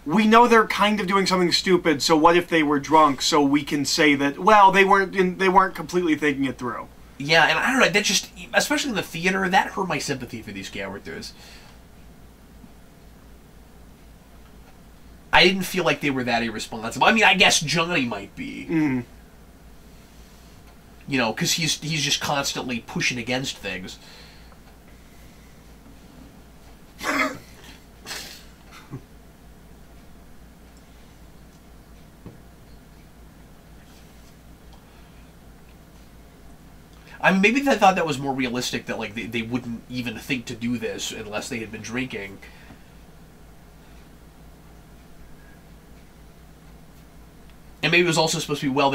Speaker 2: We know they're kind of doing something stupid, so what if they were drunk, so we can say that, well, they weren't completely thinking it through.
Speaker 1: Yeah, and I don't know, that just... Especially in the theater, that hurt my sympathy for these characters. I didn't feel like they were that irresponsible. I mean, I guess Johnny might be.
Speaker 2: Mm.
Speaker 1: You know, because he's just constantly pushing against things. I mean, maybe they thought that was more realistic, that like they wouldn't even think to do this unless they had been drinking. And maybe it was also supposed to be, well,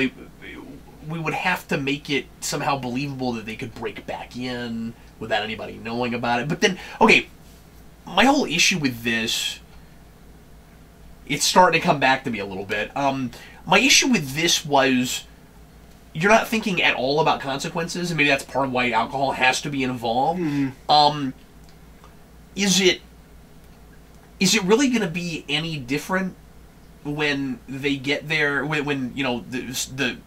Speaker 1: we would have to make it somehow believable that they could break back in without anybody knowing about it. But then, okay, my whole issue with this, it's starting to come back to me a little bit. My issue with this was, you're not thinking at all about consequences, and maybe that's part of why alcohol has to be involved.
Speaker 2: Mm-hmm.
Speaker 1: Is it really going to be any different when they get there, when you know, the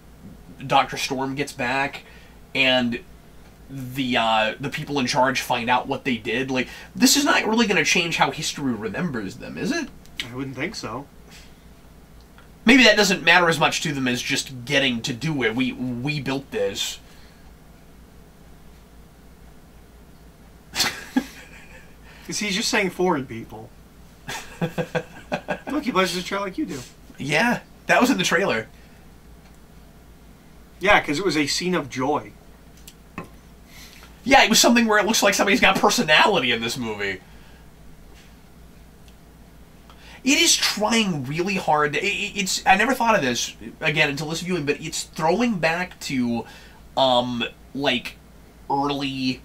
Speaker 1: Dr. Storm gets back and the people in charge find out what they did? Like, this is not really going to change how history remembers them, is it?
Speaker 2: I wouldn't think so.
Speaker 1: Maybe that doesn't matter as much to them as just getting to do it. We built this.
Speaker 2: Because he's just saying foreign people. Look, he plays his trailer like you do.
Speaker 1: Yeah, that was in the trailer.
Speaker 2: Yeah, because it was a scene of joy.
Speaker 1: Yeah, it was something where it looks like somebody's got personality in this movie. It is trying really hard. It's I never thought of this, again, until this viewing, but it's throwing back to, like, early,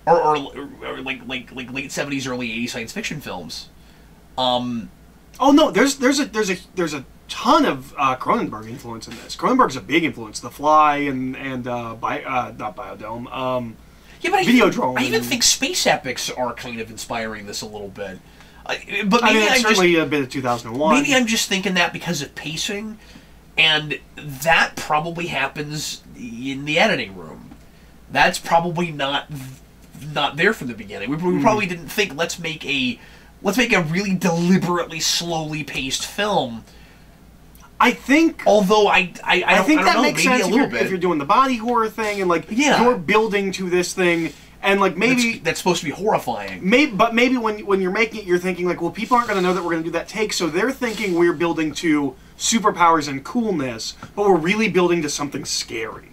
Speaker 1: or like late 70s, early 80s science fiction films.
Speaker 2: Oh no, there's a ton of Cronenberg influence in this. Cronenberg's a big influence. The Fly and not Biodome.
Speaker 1: Yeah, but
Speaker 2: Videodrome.
Speaker 1: I even think space epics are kind of inspiring this a little bit. But maybe
Speaker 2: it's certainly a bit of 2001.
Speaker 1: Maybe I'm just thinking that because of pacing, and that probably happens in the editing room. That's probably not there from the beginning. We probably didn't think, let's make a really deliberately slowly paced film.
Speaker 2: I think,
Speaker 1: although I think
Speaker 2: that
Speaker 1: know,
Speaker 2: makes
Speaker 1: maybe
Speaker 2: sense
Speaker 1: a little
Speaker 2: if
Speaker 1: bit.
Speaker 2: if you're doing the body horror thing and like you're building to this thing. And like maybe
Speaker 1: that's supposed to be horrifying.
Speaker 2: But maybe when you're making it, you're thinking like, well, people aren't going to know that we're going to do that take, so they're thinking we're building to superpowers and coolness, but we're really building to something scary.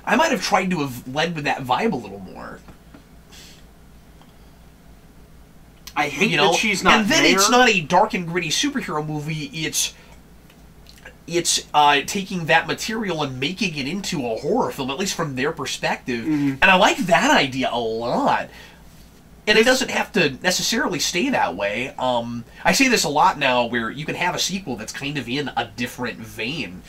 Speaker 1: I might have tried to have led with that vibe a little more.
Speaker 2: I hate that she's not.
Speaker 1: And then
Speaker 2: there.
Speaker 1: It's not a dark and gritty superhero movie. It's taking that material and making it into a horror film, at least from their perspective.
Speaker 2: Mm-hmm.
Speaker 1: And I like that idea a lot. And it doesn't have to necessarily stay that way. I say this a lot now, where you can have a sequel that's kind of in a different vein.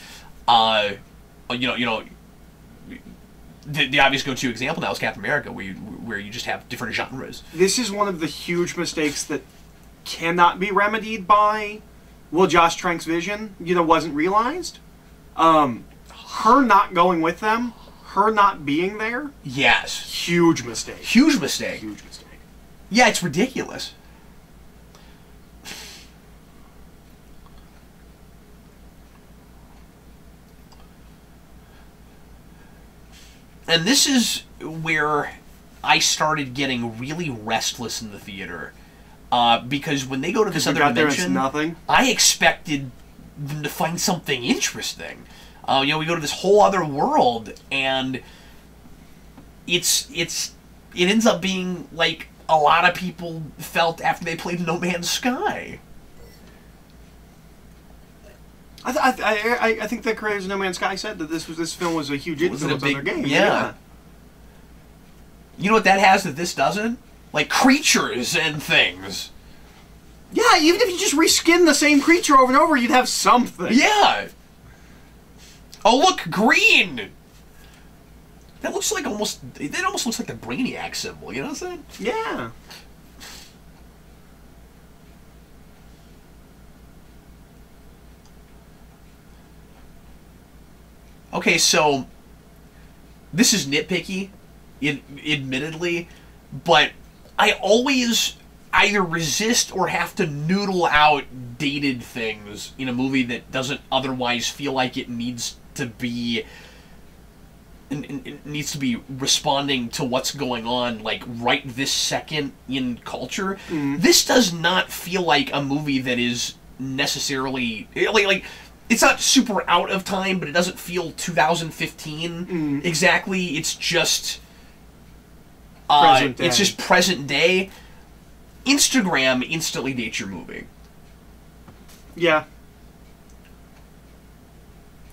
Speaker 1: The obvious go-to example now is Captain America, where you just have different genres.
Speaker 2: This is one of the huge mistakes that cannot be remedied by, well, Josh Trank's vision, wasn't realized. Her not going with them, her not being there.
Speaker 1: Yes.
Speaker 2: Huge mistake.
Speaker 1: Huge mistake.
Speaker 2: Huge mistake.
Speaker 1: Yeah, it's ridiculous. And this is where I started getting really restless in the theater. Because when they go to this other dimension,
Speaker 2: nothing.
Speaker 1: I expected them to find something interesting. We go to this whole other world, and it ends up being like a lot of people felt after they played No Man's Sky.
Speaker 2: I think the creators of No Man's Sky said that this film was a huge influence on their game.
Speaker 1: Yeah. You know what that has that this doesn't? Like creatures and things.
Speaker 2: Yeah, even if you just reskin the same creature over and over, you'd have something.
Speaker 1: Yeah. Oh, look, green. That looks like almost looks like the Brainiac symbol. You know what I'm saying?
Speaker 2: Yeah.
Speaker 1: Okay, so this is nitpicky, admittedly, but I always either resist or have to noodle out dated things in a movie that doesn't otherwise feel like it needs to be needs to be responding to what's going on, like, right this second in culture. This does not feel like a movie that is necessarily like it's not super out of time, but it doesn't feel 2015 exactly. It's just it's just present day. Instagram instantly dates your movie.
Speaker 2: Yeah.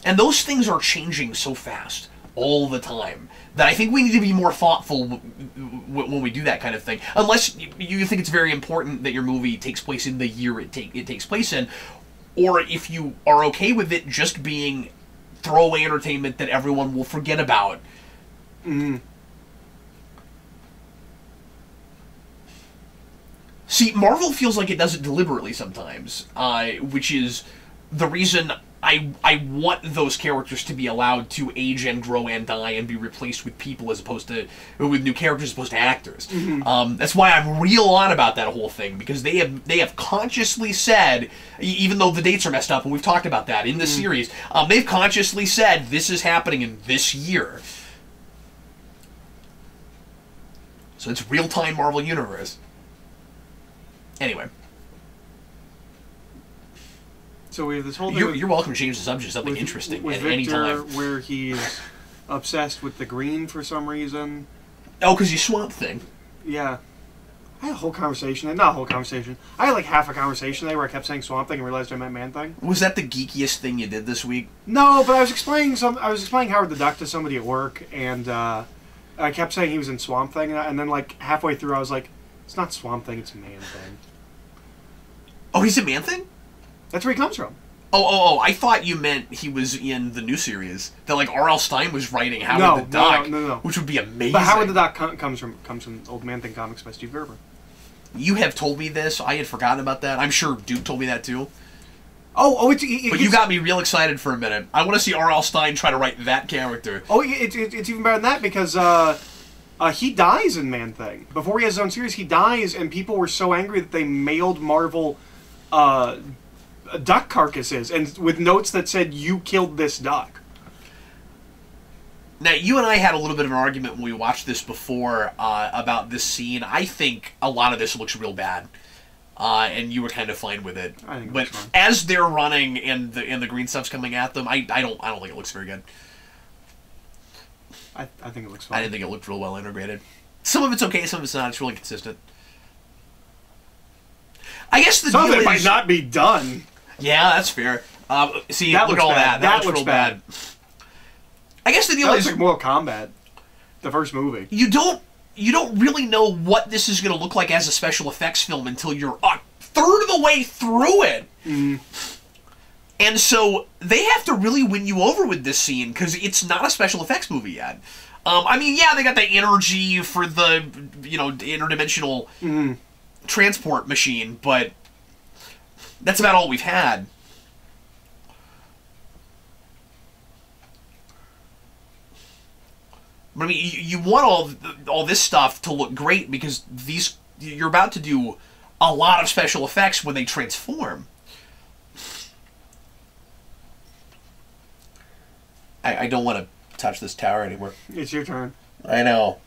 Speaker 2: And
Speaker 1: those things are changing so fast all the time that I think we need to be more thoughtful when we do that kind of thing. Unless you think it's very important that your movie takes place in the year it takes place in, or if you are okay with it just being throwaway entertainment that everyone will forget about. See, Marvel feels like it does it deliberately sometimes, which is the reason I want those characters to be allowed to age and grow and die and be replaced with people as opposed to with new characters as opposed to actors. That's why I'm real on about that whole thing, because they have consciously said, even though the dates are messed up, and we've talked about that in the series, they've consciously said this is happening in this year. So it's real-time Marvel Universe. Anyway.
Speaker 2: So we have this whole thing.
Speaker 1: You're welcome to change the subject to something interesting at any time.
Speaker 2: Where he's obsessed with the green for some reason.
Speaker 1: Oh, because you Swamp Thing.
Speaker 2: Yeah. I had a whole conversation. Not a whole conversation. I had like half a conversation there where I kept saying Swamp Thing and realized I meant Man Thing.
Speaker 1: Was that the geekiest thing you did this week?
Speaker 2: No, but I was explaining Howard the Duck to somebody at work, and I kept saying he was in Swamp Thing, and then like halfway through I was like, it's not Swamp Thing, it's Man Thing.
Speaker 1: Oh, he's in Man Thing?
Speaker 2: That's where he comes from.
Speaker 1: Oh! I thought you meant he was in the new series that like R.L. Stein was writing Howard the Duck,
Speaker 2: no,
Speaker 1: which would be amazing.
Speaker 2: But Howard the Duck comes from Old Man Thing comics by Steve Gerber.
Speaker 1: You have told me this. I had forgotten about that. I'm sure Duke told me that too.
Speaker 2: But
Speaker 1: you got me real excited for a minute. I want to see R.L. Stein try to write that character.
Speaker 2: Oh, it's even better than that because he dies in Man Thing. Before he has his own series, he dies, and people were so angry that they mailed Marvel duck carcasses and with notes that said, "You killed this duck."
Speaker 1: Now, you and I had a little bit of an argument when we watched this before about this scene. I think a lot of this looks real bad, and you were kind of fine with it.
Speaker 2: I think it
Speaker 1: but
Speaker 2: looks fine.
Speaker 1: As they're running and the green stuff's coming at them, I don't think it looks very good.
Speaker 2: I think it looks fine.
Speaker 1: I didn't think it looked real well integrated. Some of it's okay, some of it's not. It's really consistent. I guess the
Speaker 2: some
Speaker 1: deal
Speaker 2: of it
Speaker 1: is,
Speaker 2: might not be done.
Speaker 1: Yeah, that's fair. See,
Speaker 2: that
Speaker 1: look at all
Speaker 2: bad.
Speaker 1: that. That looks real bad. I guess the deal is
Speaker 2: like Mortal Kombat, the first movie.
Speaker 1: You don't really know what this is going to look like as a special effects film until you're a third of the way through it. And so they have to really win you over with this scene because it's not a special effects movie yet. I mean, yeah, they got the energy for the interdimensional transport machine, but that's about all we've had. I mean, you want all this stuff to look great because you're about to do a lot of special effects when they transform. I don't want to touch this tower anymore.
Speaker 2: It's your turn.
Speaker 1: I know.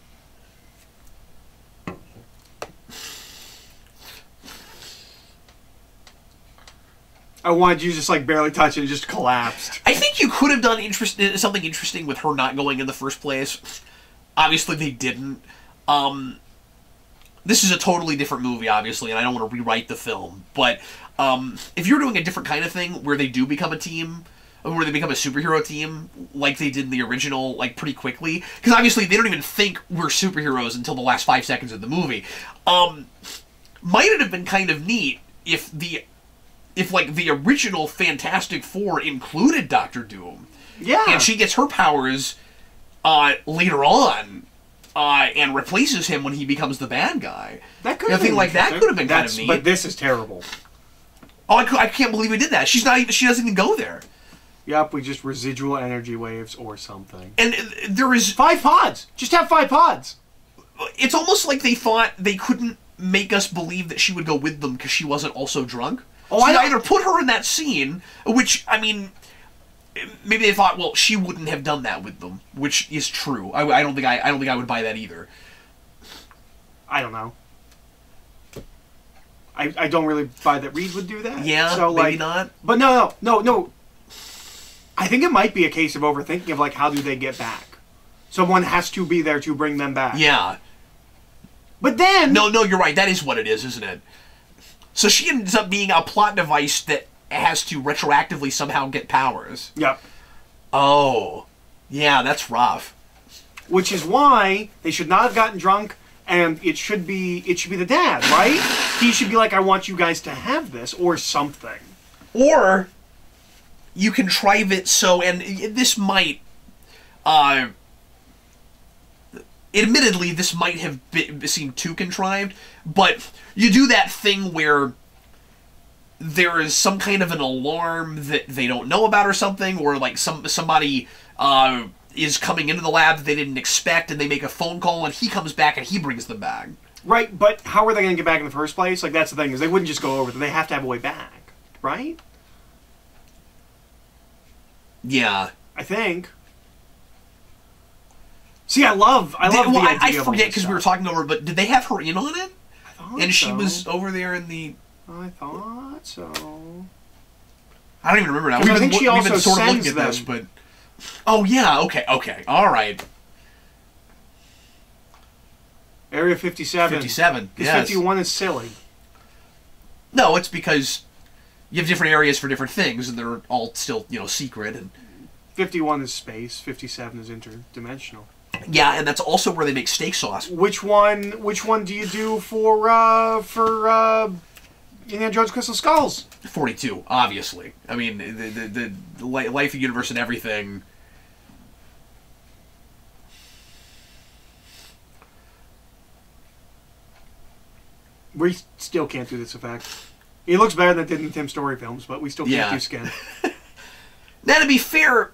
Speaker 2: I wanted you to just like barely touch it and just collapsed.
Speaker 1: I think you could have done something interesting with her not going in the first place. Obviously, they didn't. This is a totally different movie, obviously, and I don't want to rewrite the film. But if you're doing a different kind of thing where they do become a team, where they become a superhero team, like they did in the original, like pretty quickly, because obviously they don't even think we're superheroes until the last 5 seconds of the movie. Might it have been kind of neat if like the original Fantastic Four included Doctor Doom?
Speaker 2: Yeah.
Speaker 1: And she gets her powers later on and replaces him when he becomes the bad guy.
Speaker 2: That could have been
Speaker 1: like that could have been kind of neat.
Speaker 2: But this is terrible.
Speaker 1: Oh, I can't believe we did that. She doesn't even go there.
Speaker 2: Yep, we just residual energy waves or something.
Speaker 1: And there is
Speaker 2: 5 pods. Just have 5 pods.
Speaker 1: It's almost like they thought they couldn't make us believe that she would go with them because she wasn't also drunk.
Speaker 2: Oh,
Speaker 1: so they either put her in that scene, which, I mean, maybe they thought, well, she wouldn't have done that with them, which is true. I don't think I would buy that either.
Speaker 2: I don't know. I don't really buy that Reed would do that.
Speaker 1: Yeah,
Speaker 2: so,
Speaker 1: maybe not.
Speaker 2: But no. I think it might be a case of overthinking of, like, how do they get back? Someone has to be there to bring them back.
Speaker 1: Yeah.
Speaker 2: But then...
Speaker 1: No, you're right. That is what it is, isn't it? So she ends up being a plot device that has to retroactively somehow get powers.
Speaker 2: Yep.
Speaker 1: Oh. Yeah, that's rough.
Speaker 2: Which is why they should not have gotten drunk, and it should be the dad, right? He should be like, I want you guys to have this, or something.
Speaker 1: Or you contrive it so, and this might, admittedly, this might have seemed too contrived, but you do that thing where there is some kind of an alarm that they don't know about or something, or like somebody is coming into the lab that they didn't expect, and they make a phone call, and he comes back and he brings them back.
Speaker 2: Right, but how are they going to get back in the first place? Like, that's the thing, is they wouldn't just go over there. They have to have a way back, right?
Speaker 1: Yeah.
Speaker 2: I think. See, I love the idea
Speaker 1: I
Speaker 2: of
Speaker 1: forget because we were talking over, but did they have her in on it?
Speaker 2: I thought
Speaker 1: and she
Speaker 2: so.
Speaker 1: was over there in the...
Speaker 2: I thought so.
Speaker 1: I don't even remember now.
Speaker 2: I think she also
Speaker 1: we've been sort of looking
Speaker 2: sends
Speaker 1: at this,
Speaker 2: them.
Speaker 1: but... Oh, yeah, okay, all right.
Speaker 2: Area 57.
Speaker 1: 57,
Speaker 2: Because
Speaker 1: yes.
Speaker 2: 51 is silly.
Speaker 1: No, it's because you have different areas for different things, and they're all still, secret. And
Speaker 2: 51 is space. 57 is interdimensional.
Speaker 1: yeah, and that's also where they make steak sauce.
Speaker 2: Which one do you do for Indiana Jones Crystal Skulls?
Speaker 1: 42, obviously. I mean, the life, the universe, and everything...
Speaker 2: We still can't do this effect. It looks better than it did in the Tim Story films, but we still can't do skin.
Speaker 1: Now, to be fair,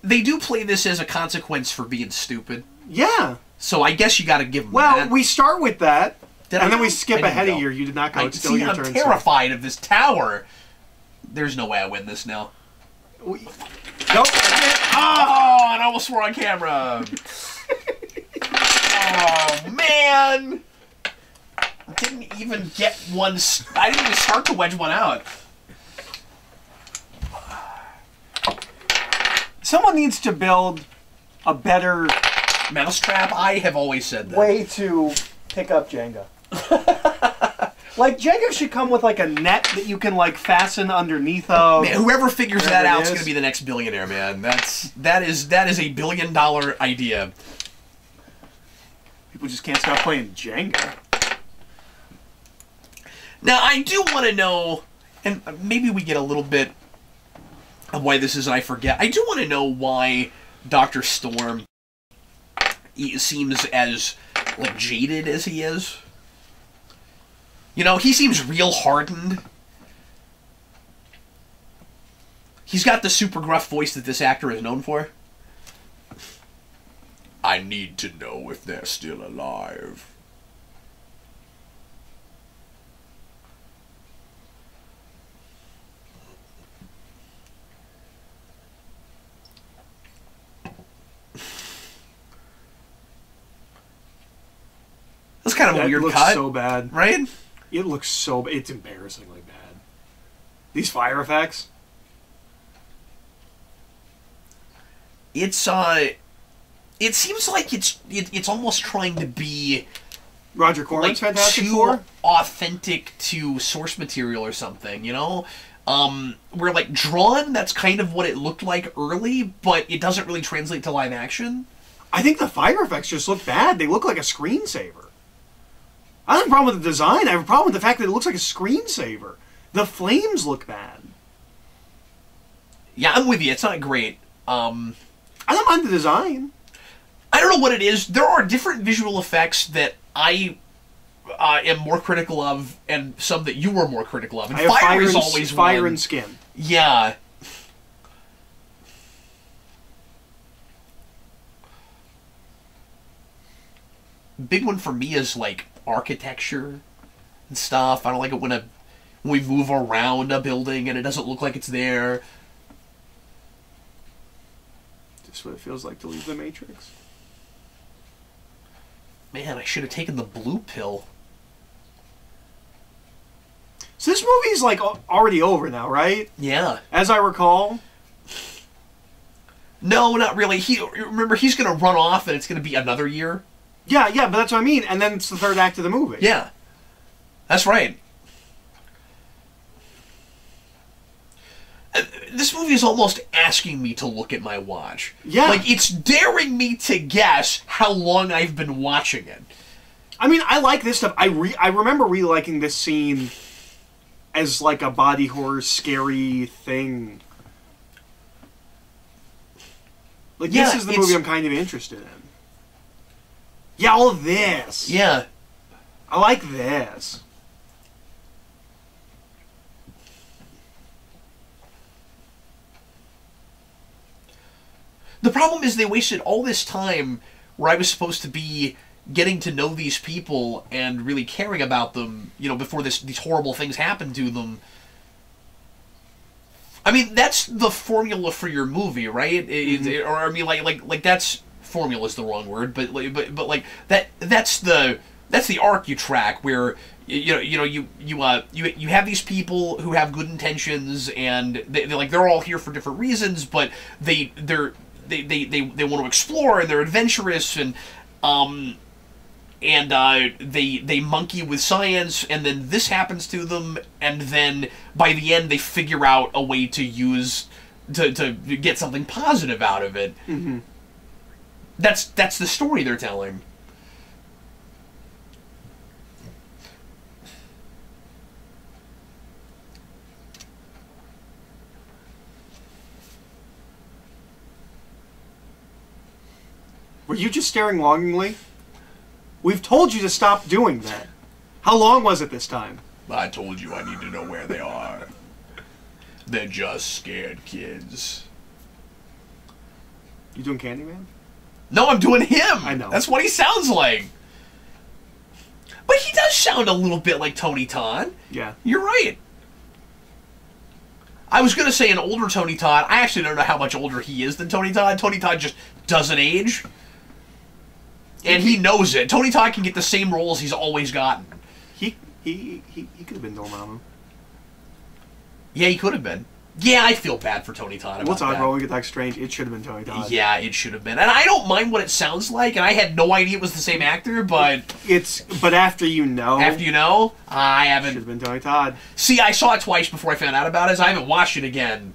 Speaker 1: they do play this as a consequence for being stupid.
Speaker 2: Yeah.
Speaker 1: So I guess you got to give them
Speaker 2: Well,
Speaker 1: that.
Speaker 2: we start with that, and then we skip
Speaker 1: I didn't
Speaker 2: ahead
Speaker 1: go.
Speaker 2: a year. You did not go. It's still your
Speaker 1: I'm
Speaker 2: turn.
Speaker 1: terrified of this tower. There's no way I win this now.
Speaker 2: Nope.
Speaker 1: Oh, and I almost swore on camera. Oh, man. Didn't even get one. I didn't even start to wedge one out.
Speaker 2: Someone needs to build a better
Speaker 1: Mousetrap? I have always said that.
Speaker 2: way to pick up Jenga. Like, Jenga should come with, like, a net that you can, like, fasten underneath of.
Speaker 1: Man, whoever figures that
Speaker 2: Whatever it
Speaker 1: out is
Speaker 2: is.
Speaker 1: going to be the next billionaire, man. That is a $1 billion idea.
Speaker 2: People just can't stop playing Jenga.
Speaker 1: Now, I do want to know, and maybe we get a little bit of why this is, and I forget. I do want to know why Dr. Storm seems as, like, jaded as he is. He seems real hardened. He's got the super gruff voice that this actor is known for. I need to know if they're still alive. That's kind of a weird
Speaker 2: looks
Speaker 1: cut.
Speaker 2: so bad.
Speaker 1: Right?
Speaker 2: It looks so bad. It's embarrassingly bad. These fire effects.
Speaker 1: It's it seems like it's almost trying to be
Speaker 2: Roger Corman's
Speaker 1: like
Speaker 2: Fantastic
Speaker 1: too
Speaker 2: Four?
Speaker 1: authentic to source material or something, where like drawn, that's kind of what it looked like early, but it doesn't really translate to live action.
Speaker 2: I think the fire effects just look bad. They look like a screensaver. I don't have a problem with the design. I have a problem with the fact that it looks like a screensaver. The flames look bad.
Speaker 1: Yeah, I'm with you. It's not great.
Speaker 2: I don't mind the design.
Speaker 1: I don't know what it is. There are different visual effects that I am more critical of, and some that you were more critical of. And
Speaker 2: I have
Speaker 1: fire is always
Speaker 2: fire
Speaker 1: one.
Speaker 2: and skin.
Speaker 1: Yeah. Big one for me is like architecture and stuff. I don't like it when we move around a building and it doesn't look like it's there.
Speaker 2: Just what it feels like to leave the Matrix.
Speaker 1: Man, I should have taken the blue pill.
Speaker 2: So this movie's like already over now, right?
Speaker 1: Yeah.
Speaker 2: As I recall.
Speaker 1: No, not really. Remember, he's going to run off and it's going to be another year.
Speaker 2: Yeah, but that's what I mean. And then it's the third act of the movie.
Speaker 1: Yeah. That's right. This movie is almost asking me to look at my watch.
Speaker 2: Yeah.
Speaker 1: Like, it's daring me to guess how long I've been watching it.
Speaker 2: I mean, I like this stuff. I remember really liking this scene as, like, a body horror, scary thing. Like,
Speaker 1: yeah,
Speaker 2: this is the movie I'm kind of interested in. Yeah, all of this.
Speaker 1: Yeah.
Speaker 2: I like this.
Speaker 1: The problem is they wasted all this time where I was supposed to be getting to know these people and really caring about them, you know, before these horrible things happen to them. I mean, that's the formula for your movie, right? Or I mean, like that's formula is the wrong word, but like that's the arc you track where you have these people who have good intentions and they're all here for different reasons, but they want to explore and they're adventurous and they monkey with science, and then this happens to them, and then by the end they figure out a way to to get something positive out of it.
Speaker 2: Mm-hmm.
Speaker 1: That's the story they're telling.
Speaker 2: Were you just staring longingly? We've told you to stop doing that. How long was it this time?
Speaker 1: I told you I need to know where they are. They're just scared kids.
Speaker 2: You doing Candyman?
Speaker 1: No, I'm doing him!
Speaker 2: I know.
Speaker 1: That's what he sounds like. But he does sound a little bit like Tony Todd.
Speaker 2: Yeah.
Speaker 1: You're right. I was going to say an older Tony Todd. I actually don't know how much older he is than Tony Todd. Tony Todd just doesn't age. And he knows it. Tony Todd can get the same roles he's always gotten.
Speaker 2: He could have been Dormammu.
Speaker 1: Yeah, he could have been. Yeah, I feel bad for Tony Todd about
Speaker 2: We'll talk
Speaker 1: that.
Speaker 2: about when we get that strange. It should have been Tony Todd.
Speaker 1: Yeah, it should have been. And I don't mind what it sounds like, and I had no idea it was the same actor, but...
Speaker 2: But after you know...
Speaker 1: After you know, I haven't...
Speaker 2: Should have been Tony Todd.
Speaker 1: See, I saw it twice before I found out about it, so I haven't watched it again.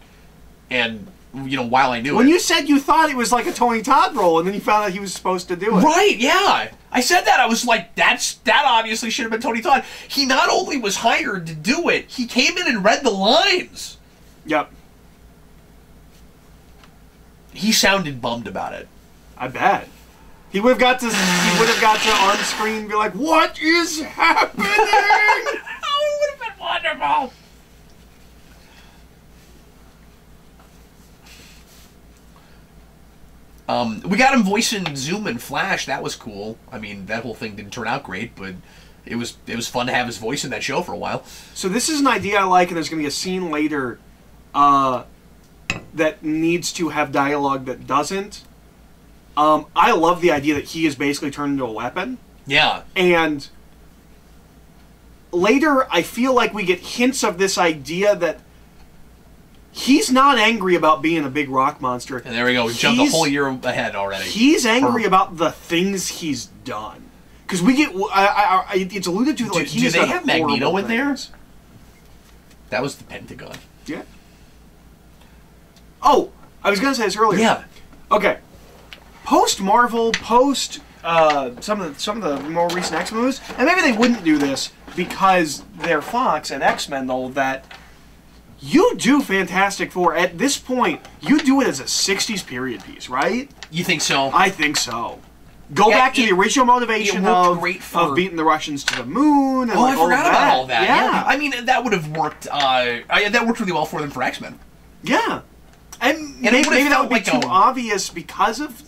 Speaker 1: And, you know, while I knew
Speaker 2: When
Speaker 1: it...
Speaker 2: you said you thought it was like a Tony Todd role, and then you found out he was supposed to do it.
Speaker 1: Right, yeah. I said that. I was like, that obviously should have been Tony Todd. He not only was hired to do it, he came in and read the lines.
Speaker 2: Yep.
Speaker 1: He sounded bummed about it.
Speaker 2: I bet. He would have got to on screen be like, "What is happening?"
Speaker 1: Oh, it would have been wonderful. We got him voicing Zoom and Flash. That was cool. I mean, that whole thing didn't turn out great, but it was fun to have his voice in that show for a while.
Speaker 2: So this is an idea I like, and there's going to be a scene later that needs to have dialogue that doesn't. I love the idea that he is basically turned into a weapon.
Speaker 1: Yeah.
Speaker 2: And later, I feel like we get hints of this idea that he's not angry about being a big rock monster.
Speaker 1: And there we go. We jumped a whole year ahead already.
Speaker 2: He's angry about the things he's done. Because we get... it's alluded to that like,
Speaker 1: do they have Magneto in there?
Speaker 2: Things.
Speaker 1: That was the Pentagon.
Speaker 2: Yeah. Oh, I was going to say this earlier.
Speaker 1: Yeah.
Speaker 2: Okay. Post-Marvel, some of the more recent X-Men movies, and maybe they wouldn't do this because they're Fox and X-Men, though, that you do Fantastic Four. At this point, you do it as a 60s period piece, right?
Speaker 1: You think so?
Speaker 2: I think so. Go back to the original motivation of beating the Russians to the moon. And
Speaker 1: I forgot about all that.
Speaker 2: Yeah.
Speaker 1: I mean, that would have worked. That worked really well for them for X-Men.
Speaker 2: Yeah. And maybe that would be too obvious because of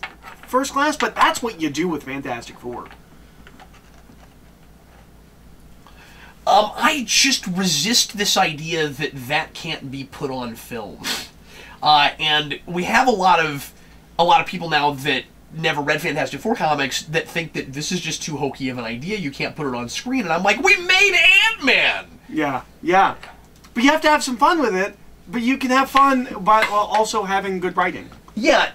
Speaker 2: First Class, but that's what you do with Fantastic Four.
Speaker 1: I just resist this idea that can't be put on film. And we have a lot of a lot of people now that never read Fantastic Four comics that think that this is just too hokey of an idea. You can't put it on screen. And I'm like, we made Ant-Man!
Speaker 2: Yeah, yeah. But you have to have some fun with it. But you can have fun while also having good writing.
Speaker 1: Yeah.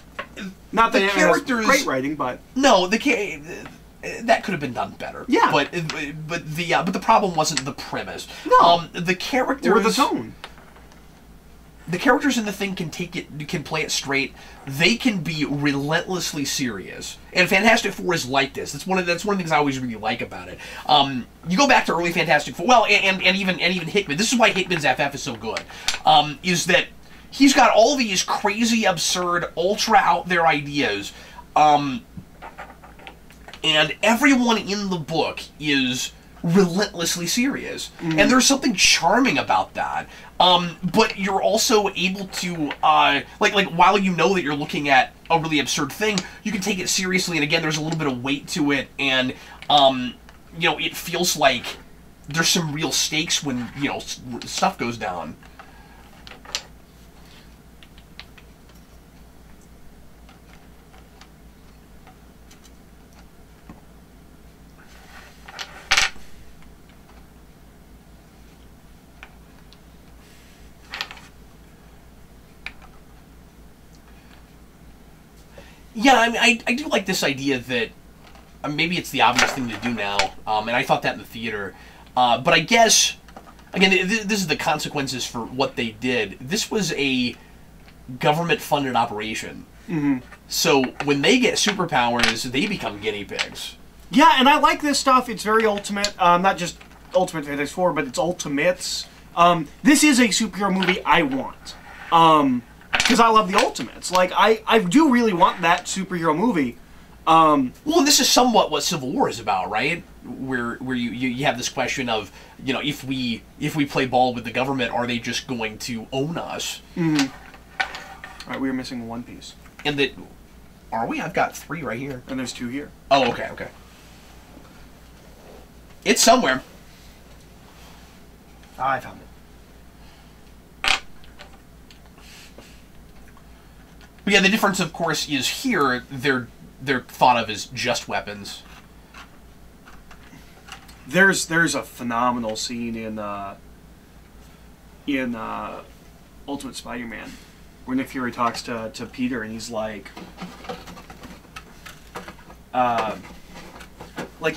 Speaker 2: Not that
Speaker 1: the
Speaker 2: Ant-Man has
Speaker 1: characters...
Speaker 2: great writing, but...
Speaker 1: No, that could have been done better.
Speaker 2: Yeah.
Speaker 1: But the problem wasn't the premise.
Speaker 2: No.
Speaker 1: The characters...
Speaker 2: Or the tone.
Speaker 1: The characters in the thing can play it straight. They can be relentlessly serious, and Fantastic Four is like this. That's one of the things I always really like about it. You go back to early Fantastic Four, well, and even Hickman. This is why Hickman's FF is so good. Is that he's got all these crazy, absurd, ultra out there ideas, and everyone in the book is relentlessly serious, and there's something charming about that. But you're also able to, like while you know that you're looking at a really absurd thing, you can take it seriously, and again, there's a little bit of weight to it, and, you know, it feels like there's some real stakes when, you know, stuff goes down. Yeah, I mean, I do like this idea that maybe it's the obvious thing to do now, and I thought that in the theater. But I guess, again, this is the consequences for what they did. This was a government-funded operation.
Speaker 2: Mm-hmm.
Speaker 1: So when they get superpowers, they become guinea pigs.
Speaker 2: Yeah, and I like this stuff. It's very ultimate. Not just Ultimate Fantastic Four, but it's Ultimates. This is a superhero movie I want. Because I love the Ultimates. Like, I do really want that superhero movie.
Speaker 1: Well, and this is somewhat what Civil War is about, right? Where you have this question of, you know, if we play ball with the government, are they just going to own us?
Speaker 2: Mm-hmm. All right, we were missing one piece.
Speaker 1: And that, are we? I've got 3 right here.
Speaker 2: And there's 2 here.
Speaker 1: Oh, okay, okay. It's somewhere.
Speaker 2: I found it.
Speaker 1: But yeah, the difference, of course, is here they're thought of as just weapons.
Speaker 2: There's a phenomenal scene in Ultimate Spider-Man where Nick Fury talks to Peter and he's like,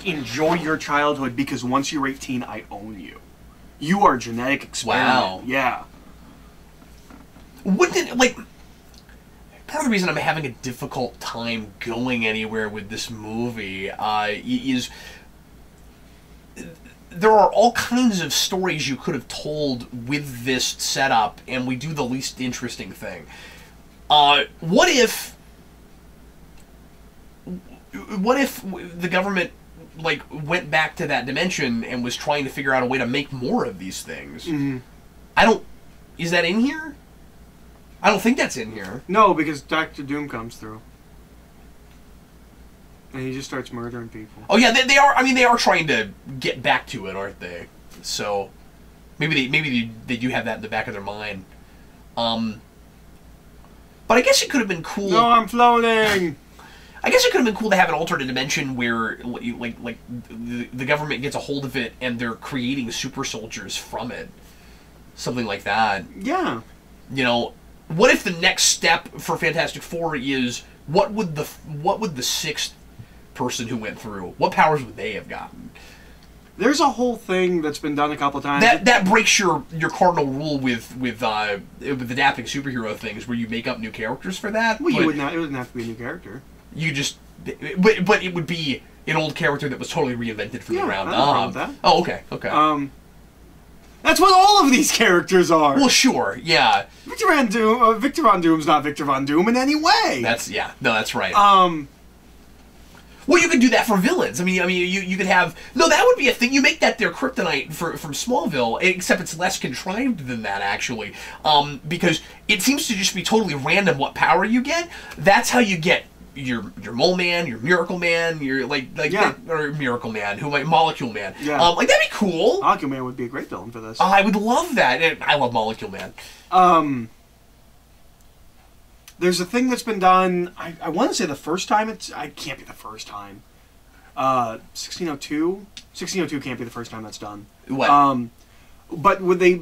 Speaker 2: enjoy your childhood because once you're 18, I own you. You are a genetic experiment.
Speaker 1: Wow.
Speaker 2: Yeah.
Speaker 1: Wouldn't it, like... Part of the reason I'm having a difficult time going anywhere with this movie is there are all kinds of stories you could have told with this setup, and we do the least interesting thing. What if the government like went back to that dimension and was trying to figure out a way to make more of these things?
Speaker 2: Mm-hmm.
Speaker 1: Is that in here? I don't think that's in here.
Speaker 2: No, because Dr. Doom comes through. And he just starts murdering people.
Speaker 1: Oh yeah, they are. I mean, they are trying to get back to it, aren't they? So maybe they do have that in the back of their mind. But I guess it could have been cool.
Speaker 2: No, I'm floating.
Speaker 1: I guess it could have been cool to have an alternate dimension where, like the government gets a hold of it and they're creating super soldiers from it, something like that.
Speaker 2: Yeah.
Speaker 1: You know. What if the next step for Fantastic Four is what would the 6th person who went through, what powers would they have gotten?
Speaker 2: There's a whole thing that's been done a couple of times.
Speaker 1: That breaks your cardinal rule with adapting superhero things where you make up new characters for that.
Speaker 2: Well, it wouldn't have to be a new character.
Speaker 1: You just, but it would be an old character that was totally reinvented from the ground up.
Speaker 2: I have no problem with that.
Speaker 1: Oh, okay, okay.
Speaker 2: That's what all of these characters are.
Speaker 1: Well, sure, yeah.
Speaker 2: Victor Von Doom's not Victor Von Doom in any way.
Speaker 1: That's right. Well, you could do that for villains. I mean, you could have that would be a thing. You make that their kryptonite from Smallville, except it's less contrived than that actually, because it seems to just be totally random what power you get. That's how you get your Mole Man, your Miracle Man, your or Miracle Man, Molecule Man.
Speaker 2: Yeah.
Speaker 1: Like that'd be cool.
Speaker 2: Molecule Man would be a great villain for this.
Speaker 1: I would love that. I love Molecule Man.
Speaker 2: There's a thing that's been done. I want to say the first time. I can't be the first time. 1602. 1602 can't be the first time that's done.
Speaker 1: What?
Speaker 2: But would they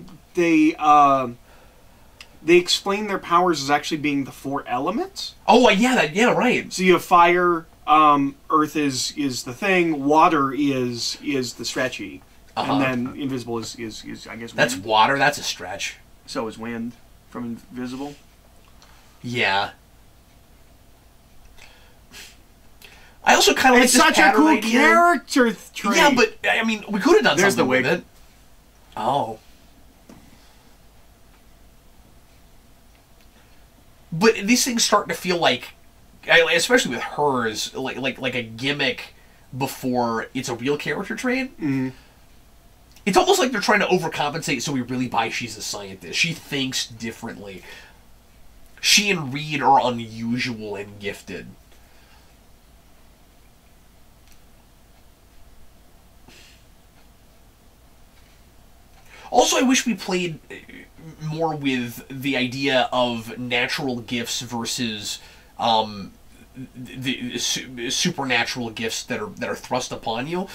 Speaker 2: explain their powers as actually being the 4 elements.
Speaker 1: Oh yeah, right.
Speaker 2: So you have fire. Earth is the thing. Water is the stretchy, and then invisible is I guess.
Speaker 1: That's
Speaker 2: wind.
Speaker 1: water. That's a stretch.
Speaker 2: So is wind from invisible.
Speaker 1: Yeah. I also kind of like
Speaker 2: it's
Speaker 1: this
Speaker 2: such a
Speaker 1: pattern
Speaker 2: cool
Speaker 1: idea.
Speaker 2: character trait.
Speaker 1: Yeah, but I mean, we could have done
Speaker 2: There's
Speaker 1: something
Speaker 2: the wig.
Speaker 1: with it. Oh. But these things start to feel like, especially with hers, like a gimmick before it's a real character trait.
Speaker 2: Mm-hmm.
Speaker 1: It's almost like they're trying to overcompensate, so we really buy she's a scientist. She thinks differently. She and Reed are unusual and gifted. Also, I wish we played more with the idea of natural gifts versus the supernatural gifts that are thrust upon you.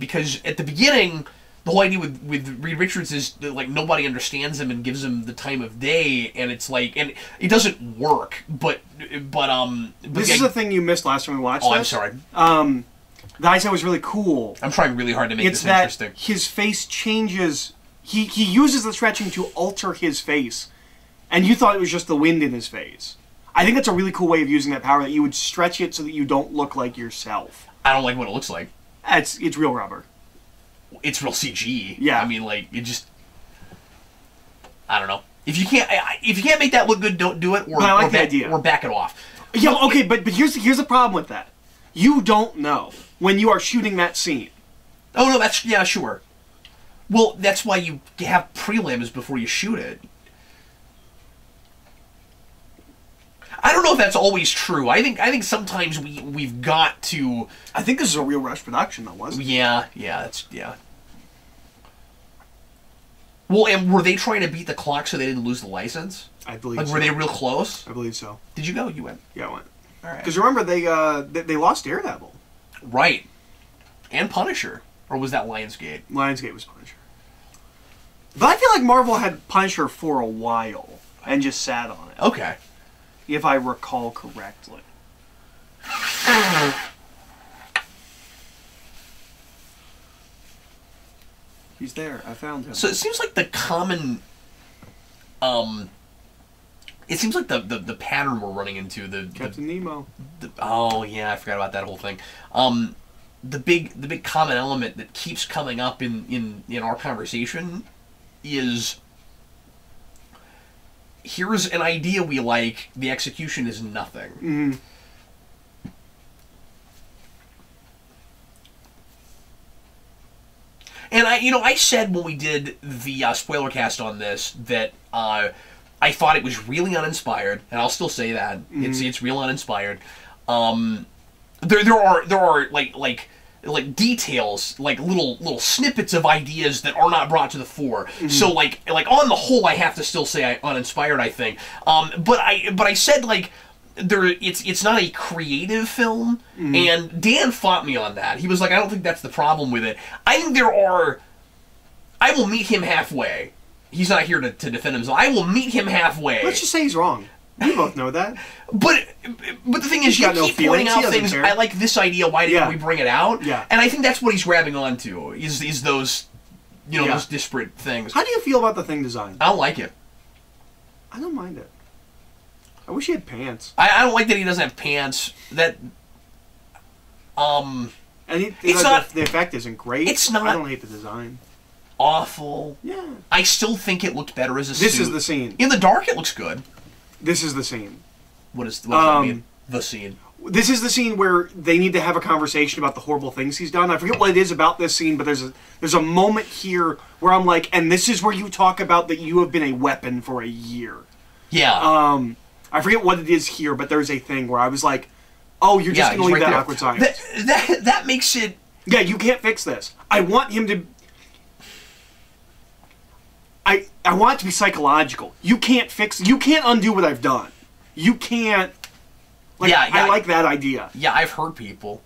Speaker 1: Because at the beginning, the whole idea with Reed Richards is that, like, nobody understands him and gives him the time of day, and it's like, and it doesn't work. But
Speaker 2: this is the thing you missed last time we watched.
Speaker 1: Oh,
Speaker 2: this.
Speaker 1: I'm sorry.
Speaker 2: That I said was really cool.
Speaker 1: I'm trying really hard to make
Speaker 2: It's
Speaker 1: this interesting.
Speaker 2: that his face changes. He uses the stretching to alter his face, and you thought it was just the wind in his face. I think that's a really cool way of using that power, that you would stretch it so that you don't look like yourself.
Speaker 1: I don't like what it looks like.
Speaker 2: It's real rubber.
Speaker 1: It's real CG.
Speaker 2: Yeah.
Speaker 1: I mean, like, it just, I don't know. If you can't make that look good, don't do it. Or,
Speaker 2: but I like the idea.
Speaker 1: Or back it off.
Speaker 2: Yeah. Okay. But here's the problem with that. You don't know when you are shooting that scene.
Speaker 1: Oh no, that's, yeah, sure. Well, that's why you have prelims before you shoot it. I don't know if that's always true. I think sometimes we've got to.
Speaker 2: I think this is a real rush production, though, wasn't it?
Speaker 1: Yeah, yeah. Well, and were they trying to beat the clock so they didn't lose the license?
Speaker 2: I believe.
Speaker 1: Like,
Speaker 2: so.
Speaker 1: were they real close?
Speaker 2: I believe so.
Speaker 1: Did you go? You went.
Speaker 2: Yeah, I went.
Speaker 1: All right.
Speaker 2: Because remember, they lost Daredevil.
Speaker 1: Right. And Punisher, or was that Lionsgate?
Speaker 2: Lionsgate was Punisher. But I feel like Marvel had Punisher for a while and just sat on it.
Speaker 1: Okay.
Speaker 2: If I recall correctly. He's there. I found him.
Speaker 1: So it seems like the common, it seems like the pattern we're running into,
Speaker 2: Captain Nemo.
Speaker 1: Oh yeah, I forgot about that whole thing. The big common element that keeps coming up in our conversation is, here's an idea we like, the execution is nothing.
Speaker 2: Mm-hmm.
Speaker 1: And I said when we did the spoiler cast on this that I thought it was really uninspired, and I'll still say that. Mm-hmm. It's real uninspired. There are like details, like little snippets of ideas that are not brought to the fore. Mm-hmm. So like on the whole, I have to still say uninspired, I think. But I said, like, it's not a creative film, mm-hmm. and Dan fought me on that. He was like, I don't think that's the problem with it. I think I will meet him halfway. He's not here to defend himself. I will meet him halfway.
Speaker 2: Let's just say he's wrong. We both know that.
Speaker 1: But the thing is, you keep pointing out things. I like this idea. Why didn't we bring it out?
Speaker 2: Yeah.
Speaker 1: And I think that's what he's grabbing onto. Is those, those disparate things.
Speaker 2: How do you feel about the Thing design?
Speaker 1: I don't like it.
Speaker 2: I don't mind it. I wish he had pants.
Speaker 1: I don't like that he doesn't have pants. That.
Speaker 2: And it's not. The effect isn't great.
Speaker 1: It's not.
Speaker 2: I don't hate the design.
Speaker 1: Awful.
Speaker 2: Yeah.
Speaker 1: I still think it looked better as a suit.
Speaker 2: This is the scene.
Speaker 1: In the dark, it looks good.
Speaker 2: This is the scene.
Speaker 1: What does that mean? The scene.
Speaker 2: This is the scene where they need to have a conversation about the horrible things he's done. I forget what it is about this scene, but there's a moment here where I'm like, and this is where you talk about that you have been a weapon for a year.
Speaker 1: Yeah.
Speaker 2: I forget what it is here, but there's a thing where I was like, oh, you're just going to leave that awkward silence.
Speaker 1: That makes it...
Speaker 2: Yeah, you can't fix this. I want him to... I want it to be psychological. You can't undo what I've done. you can't. Like,
Speaker 1: Yeah,
Speaker 2: I like that idea.
Speaker 1: Yeah, I've heard people.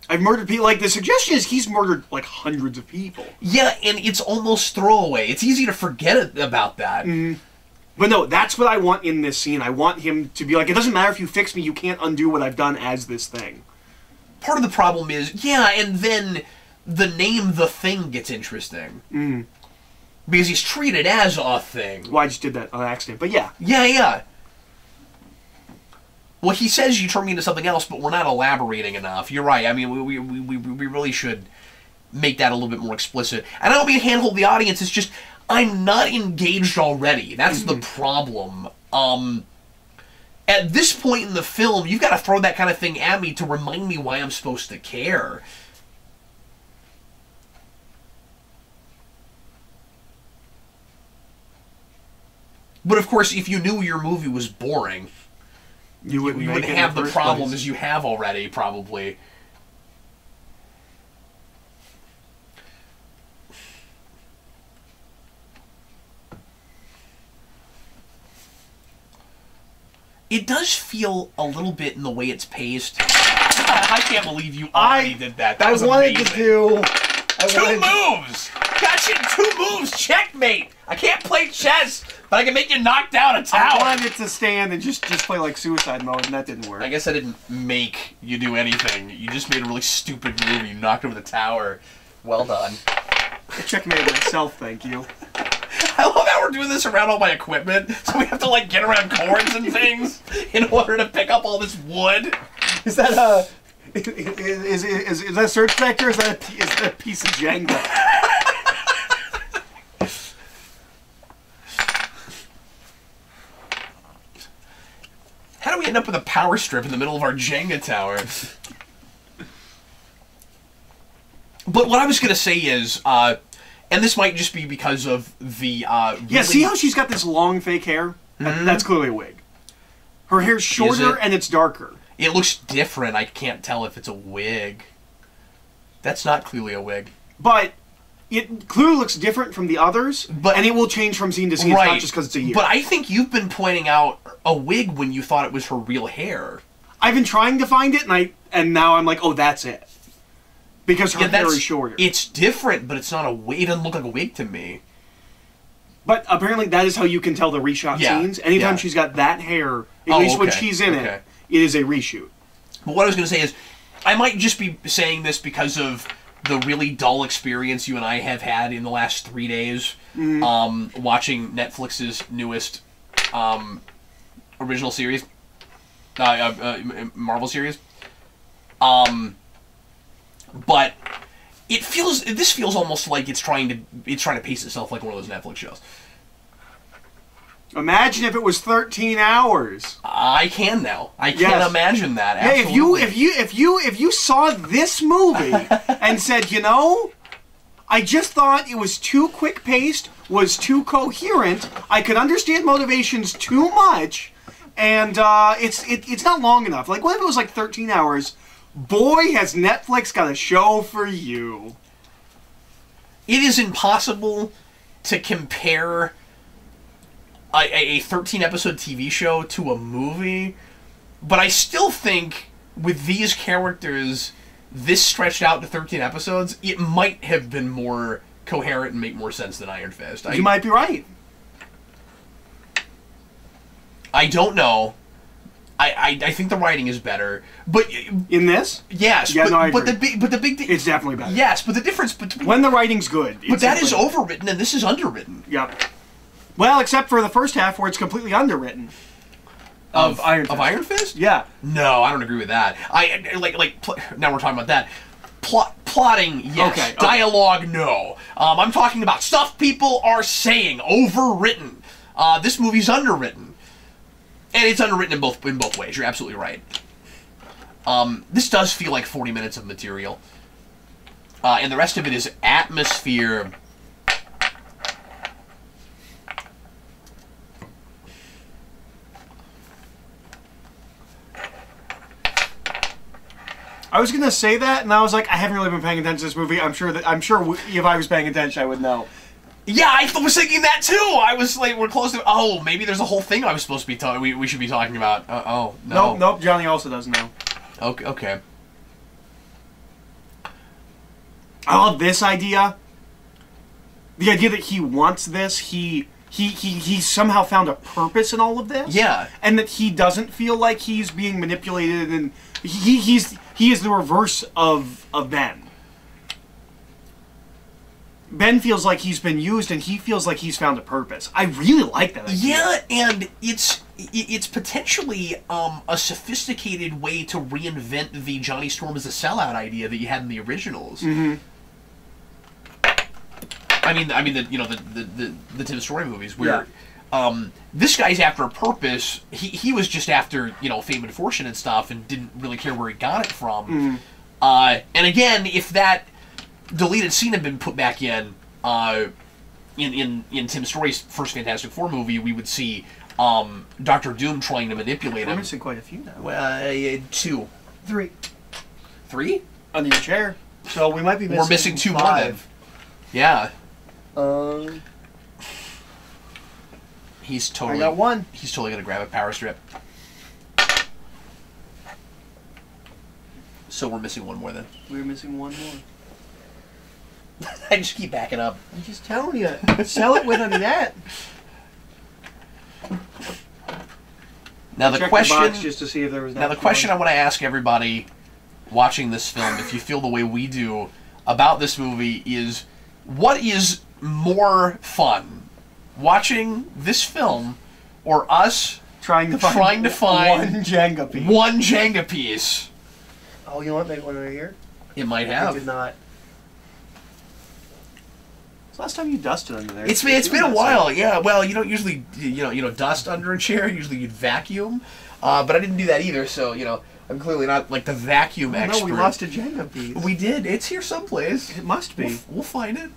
Speaker 2: I've murdered people. Like, the suggestion is he's murdered, like, hundreds of people.
Speaker 1: Yeah, and it's almost throwaway. It's easy to forget about that.
Speaker 2: But no, that's what I want in this scene. I want him to be like, it doesn't matter if you fix me, you can't undo what I've done as this thing.
Speaker 1: Part of the problem is, yeah, and then the name The Thing gets interesting. Because he's treated as a thing.
Speaker 2: Well, I just did that on accident, but yeah.
Speaker 1: Yeah. Well, he says you turn me into something else, but we're not elaborating enough. You're right. I mean, we really should make that a little bit more explicit. And I don't mean handhold the audience. It's just, I'm not engaged already. That's the problem. At this point in the film, you've got to throw that kind of thing at me to remind me why I'm supposed to care. But of course, if you knew your movie was boring, you wouldn't have the problems you have already, probably. It does feel a little bit in the way it's paced. I can't believe you already did that. That was amazing. Two moves! Gotcha in 2 moves! Checkmate! I can't play chess, but I can make you knock down a tower!
Speaker 2: I wanted it to stand and just play like suicide mode, and that didn't work.
Speaker 1: I guess I didn't make you do anything. You just made a really stupid move. You knocked over the tower. Well done.
Speaker 2: I checkmated myself, thank you.
Speaker 1: I love how we're doing this around all my equipment, so we have to, like, get around cords and things in order to pick up all this wood.
Speaker 2: Is that is that a search vector, or is that a piece of Jenga?
Speaker 1: How do we end up with a power strip in the middle of our Jenga tower? But what I was going to say is, and this might just be because of the... really...
Speaker 2: Yeah, see how she's got this long fake hair? That's clearly a wig. Her hair's shorter and it's darker.
Speaker 1: It looks different. I can't tell if it's a wig. That's not clearly a wig.
Speaker 2: But it clearly looks different from the others, and it will change from scene to scene. Right. It's not just because it's a year.
Speaker 1: But I think you've been pointing out a wig when you thought it was her real hair.
Speaker 2: I've been trying to find it, and now I'm like, oh, that's it. Because her hair is shorter.
Speaker 1: It's different, but it's not a wig. It doesn't look like a wig to me.
Speaker 2: But apparently that is how you can tell the reshot scenes. Anytime she's got that hair, at least when she's in it, it is a reshoot.
Speaker 1: But what I was going to say is, I might just be saying this because of the really dull experience you and I have had in the last 3 days watching Netflix's newest original series, Marvel series. But this feels almost like it's trying to pace itself like one of those Netflix shows.
Speaker 2: Imagine if it was 13 hours.
Speaker 1: I can now. I can't imagine that.
Speaker 2: Absolutely. Yeah, if you saw this movie and said, you know, I just thought it was too quick paced, was too coherent, I could understand motivations too much, and it's not long enough. Like, what if it was like 13 hours? Boy, has Netflix got a show for you.
Speaker 1: It is impossible to compare a 13-episode TV show to a movie, but I still think with these characters, this stretched out to 13 episodes, it might have been more coherent and make more sense than Iron Fist.
Speaker 2: You might be right.
Speaker 1: I don't know. I think the writing is better, but
Speaker 2: in this,
Speaker 1: yes,
Speaker 2: yeah,
Speaker 1: but,
Speaker 2: no, I
Speaker 1: but
Speaker 2: agree.
Speaker 1: the big
Speaker 2: it's definitely better.
Speaker 1: Yes, but the difference between
Speaker 2: when the writing's good,
Speaker 1: but that is overwritten and this is underwritten.
Speaker 2: Yep. Well, except for the first half where it's completely underwritten. Of Iron Fist.
Speaker 1: Of Iron Fist?
Speaker 2: Yeah.
Speaker 1: No, I don't agree with that. Now we're talking about that. Plotting, yes. Okay. Dialogue, no. I'm talking about stuff people are saying, overwritten. This movie's underwritten. And it's underwritten in both ways. You're absolutely right. This does feel like 40 minutes of material. And the rest of it is atmosphere.
Speaker 2: I was gonna say that, and I was like, I haven't really been paying attention to this movie. I'm sure if I was paying attention, I would know.
Speaker 1: Yeah, I was thinking that too. I was like, we're close to. Oh, maybe there's a whole thing I was supposed to be talking. We should be talking about. Oh no.
Speaker 2: Nope. Johnny also doesn't know.
Speaker 1: Okay.
Speaker 2: I love this idea. The idea that he wants this. He somehow found a purpose in all of this.
Speaker 1: Yeah.
Speaker 2: And that he doesn't feel like he's being manipulated, and he is the reverse of Ben. Ben feels like he's been used, and he feels like he's found a purpose. I really like that idea.
Speaker 1: Yeah, and it's potentially a sophisticated way to reinvent the Johnny Storm as a sellout idea that you had in the originals.
Speaker 2: Mm-hmm.
Speaker 1: I mean the Tim Story movies where this guy's after a purpose. He was just after fame and fortune and stuff, and didn't really care where he got it from.
Speaker 2: Mm-hmm.
Speaker 1: And again, if that deleted scene had been put back in Tim Story's first Fantastic Four movie, we would see Dr. Doom trying to manipulate him.
Speaker 2: I'm missing quite a few now.
Speaker 1: Well, 2.
Speaker 2: 3.
Speaker 1: 3?
Speaker 2: Under your chair. So we might be missing.
Speaker 1: We're missing 2 more then. Yeah. He's totally.
Speaker 2: I got 1.
Speaker 1: He's totally gonna grab a power strip. So we're missing 1 more then.
Speaker 2: We're missing 1 more.
Speaker 1: I just keep backing up.
Speaker 2: I'm just telling you. Sell it with a net.
Speaker 1: Now the question.
Speaker 2: The box just to see if there was.
Speaker 1: Now the question I want to ask everybody watching this film, if you feel the way we do about this movie, is what is more fun, watching this film, or us
Speaker 2: trying to find one Jenga piece?
Speaker 1: One Jenga piece.
Speaker 2: Oh, you want to make one right here?
Speaker 1: It might have.
Speaker 2: It did not. Last time you dusted under there.
Speaker 1: It's been a while. Yeah. Well, you don't usually dust under a chair. Usually you'd vacuum, but I didn't do that either. So I'm clearly not like the vacuum expert.
Speaker 2: No, we lost a Jenga piece.
Speaker 1: We did. It's here someplace.
Speaker 2: It must be.
Speaker 1: We'll find it.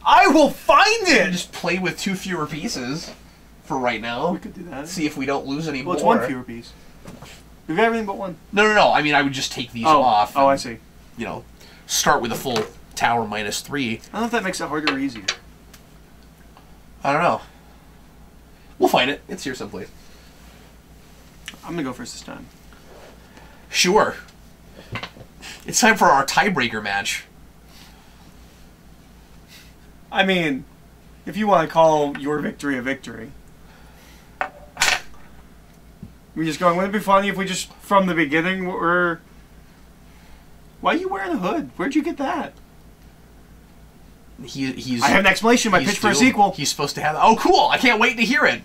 Speaker 2: I will find it.
Speaker 1: Just play with 2 fewer pieces for right now.
Speaker 2: We could do that.
Speaker 1: See if we don't lose any more.
Speaker 2: Well, it's 1 fewer piece. We've got everything but 1.
Speaker 1: No. I mean, I would just take these off.
Speaker 2: Oh, I see.
Speaker 1: Start with a full tower minus 3.
Speaker 2: I don't know if that makes it harder or easier.
Speaker 1: I don't know. We'll find it. It's here someplace.
Speaker 2: I'm gonna go first this time.
Speaker 1: Sure. It's time for our tiebreaker match.
Speaker 2: I mean, if you want to call your victory a victory. We're just going, wouldn't it be funny if we just, from the beginning, were... Why are you wearing a hood? Where'd you get that? I have an explanation. My pitch for a sequel.
Speaker 1: He's supposed to have... Oh, cool! I can't wait to hear it.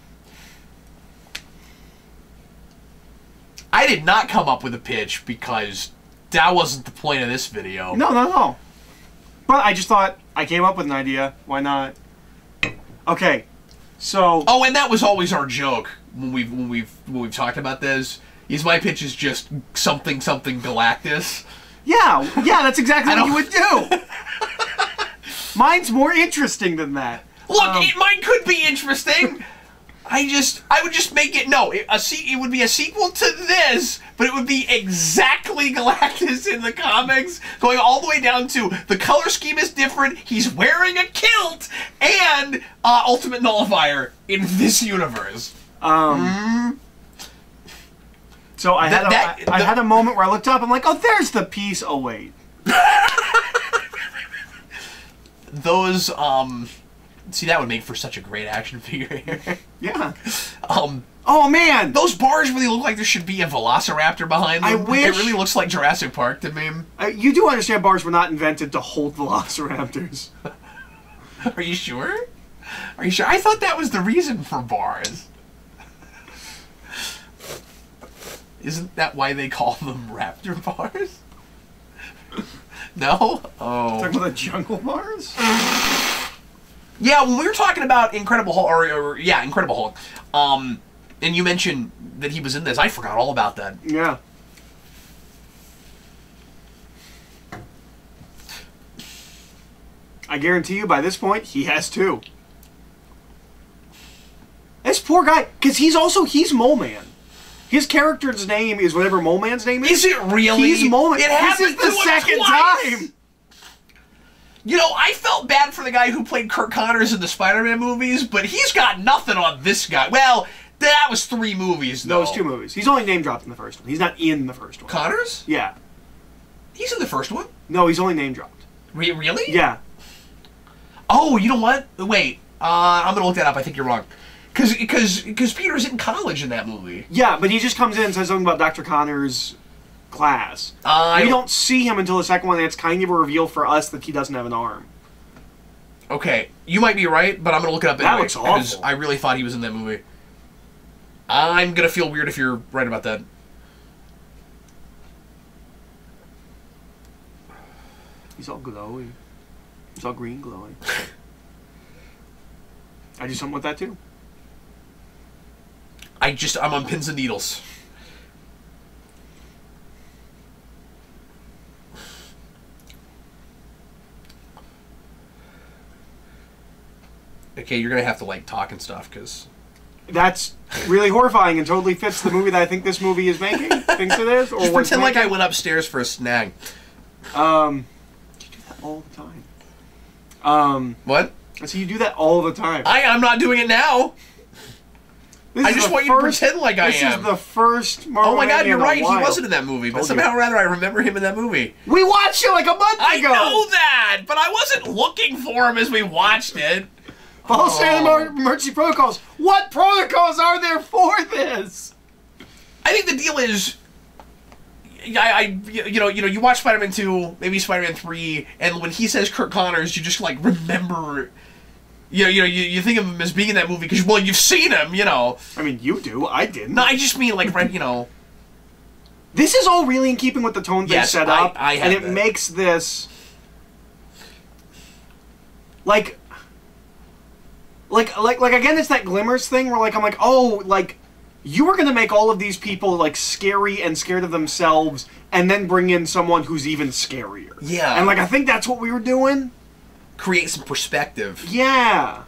Speaker 1: I did not come up with a pitch because that wasn't the point of this video.
Speaker 2: No. But I just thought I came up with an idea. Why not? Okay, so.
Speaker 1: Oh, and that was always our joke when we've talked about this. Is my pitch is just something Galactus.
Speaker 2: Yeah, that's exactly what you would do. Mine's more interesting than that.
Speaker 1: Look, mine could be interesting. I would just make it, it would be a sequel to this, but it would be exactly Galactus in the comics, going all the way down to the color scheme is different, he's wearing a kilt, and Ultimate Nullifier in this universe.
Speaker 2: So I had a moment where I looked up, I'm like, oh, there's the piece, oh wait.
Speaker 1: Those, see, that would make for such a great action figure here.
Speaker 2: Yeah. Oh man,
Speaker 1: those bars really look like there should be a Velociraptor behind them.
Speaker 2: I wish.
Speaker 1: It really looks like Jurassic Park to me.
Speaker 2: You do understand bars were not invented to hold Velociraptors.
Speaker 1: Are you sure? Are you sure? I thought that was the reason for bars. Isn't that why they call them raptor bars? No? Oh.
Speaker 2: Talking about the jungle bars?
Speaker 1: Yeah, when we were talking about Incredible Hulk, Incredible Hulk, and you mentioned that he was in this, I forgot all about that.
Speaker 2: Yeah. I guarantee you by this point, he has 2. This poor guy, because he's Mole Man. His character's name is whatever Mole Man's name is.
Speaker 1: Is it really?
Speaker 2: He's Mole Man.
Speaker 1: It happened
Speaker 2: this is the second time.
Speaker 1: You know, I felt bad for the guy who played Kirk Connors in the Spider-Man movies, but he's got nothing on this guy. Well, that was 3 movies, though.
Speaker 2: No, it was 2 movies. He's only name-dropped in the first one. He's not in the first one.
Speaker 1: Connors?
Speaker 2: Yeah.
Speaker 1: He's in the first one?
Speaker 2: No, he's only name-dropped.
Speaker 1: Really?
Speaker 2: Yeah.
Speaker 1: Oh, you know what? Wait, I'm gonna look that up. I think you're wrong. Because Peter's in college in that movie.
Speaker 2: Yeah, but he just comes in and says something about Dr. Connors' class. We don't see him until the second one, and it's kind of a reveal for us that he doesn't have an arm.
Speaker 1: Okay, you might be right, but I'm gonna look it up anyway.
Speaker 2: That looks awful.
Speaker 1: Because I really thought he was in that movie. I'm gonna feel weird if you're right about that.
Speaker 2: He's all glowy. He's all green glowing. I do something with that too.
Speaker 1: I'm on pins and needles. Okay, you're gonna have to like talk and stuff because
Speaker 2: that's really horrifying and totally fits the movie that I think this movie is making. Thinks it is, or
Speaker 1: just pretend like I went upstairs for a snag.
Speaker 2: You do that all the time.
Speaker 1: What?
Speaker 2: So you do that all the time.
Speaker 1: I'm not doing it now. I just want you to pretend like I am.
Speaker 2: This is the first Marvel.
Speaker 1: Oh my God, you're right. He
Speaker 2: while.
Speaker 1: wasn't in that movie, but somehow or other I remember him in that movie.
Speaker 2: We watched it like a month ago.
Speaker 1: I know that, but I wasn't looking for him as we watched it.
Speaker 2: Follow standard emergency protocols. What protocols are there for this?
Speaker 1: I think the deal is, you watch Spider-Man 2, maybe Spider-Man 3, and when he says Kirk Connors, you just like remember. You think of him as being in that movie because, well, you've seen him, you know.
Speaker 2: I mean, you do. I didn't.
Speaker 1: No, I just mean, like, right, you know.
Speaker 2: This is all really in keeping with the tone they set up.
Speaker 1: I have
Speaker 2: and it makes this... Like, again, it's that Glimmers thing where, like, I'm like, oh, like, you were going to make all of these people, like, scary and scared of themselves and then bring in someone who's even scarier.
Speaker 1: Yeah.
Speaker 2: And, like, I think that's what we were doing.
Speaker 1: Create some perspective.
Speaker 2: Yeah.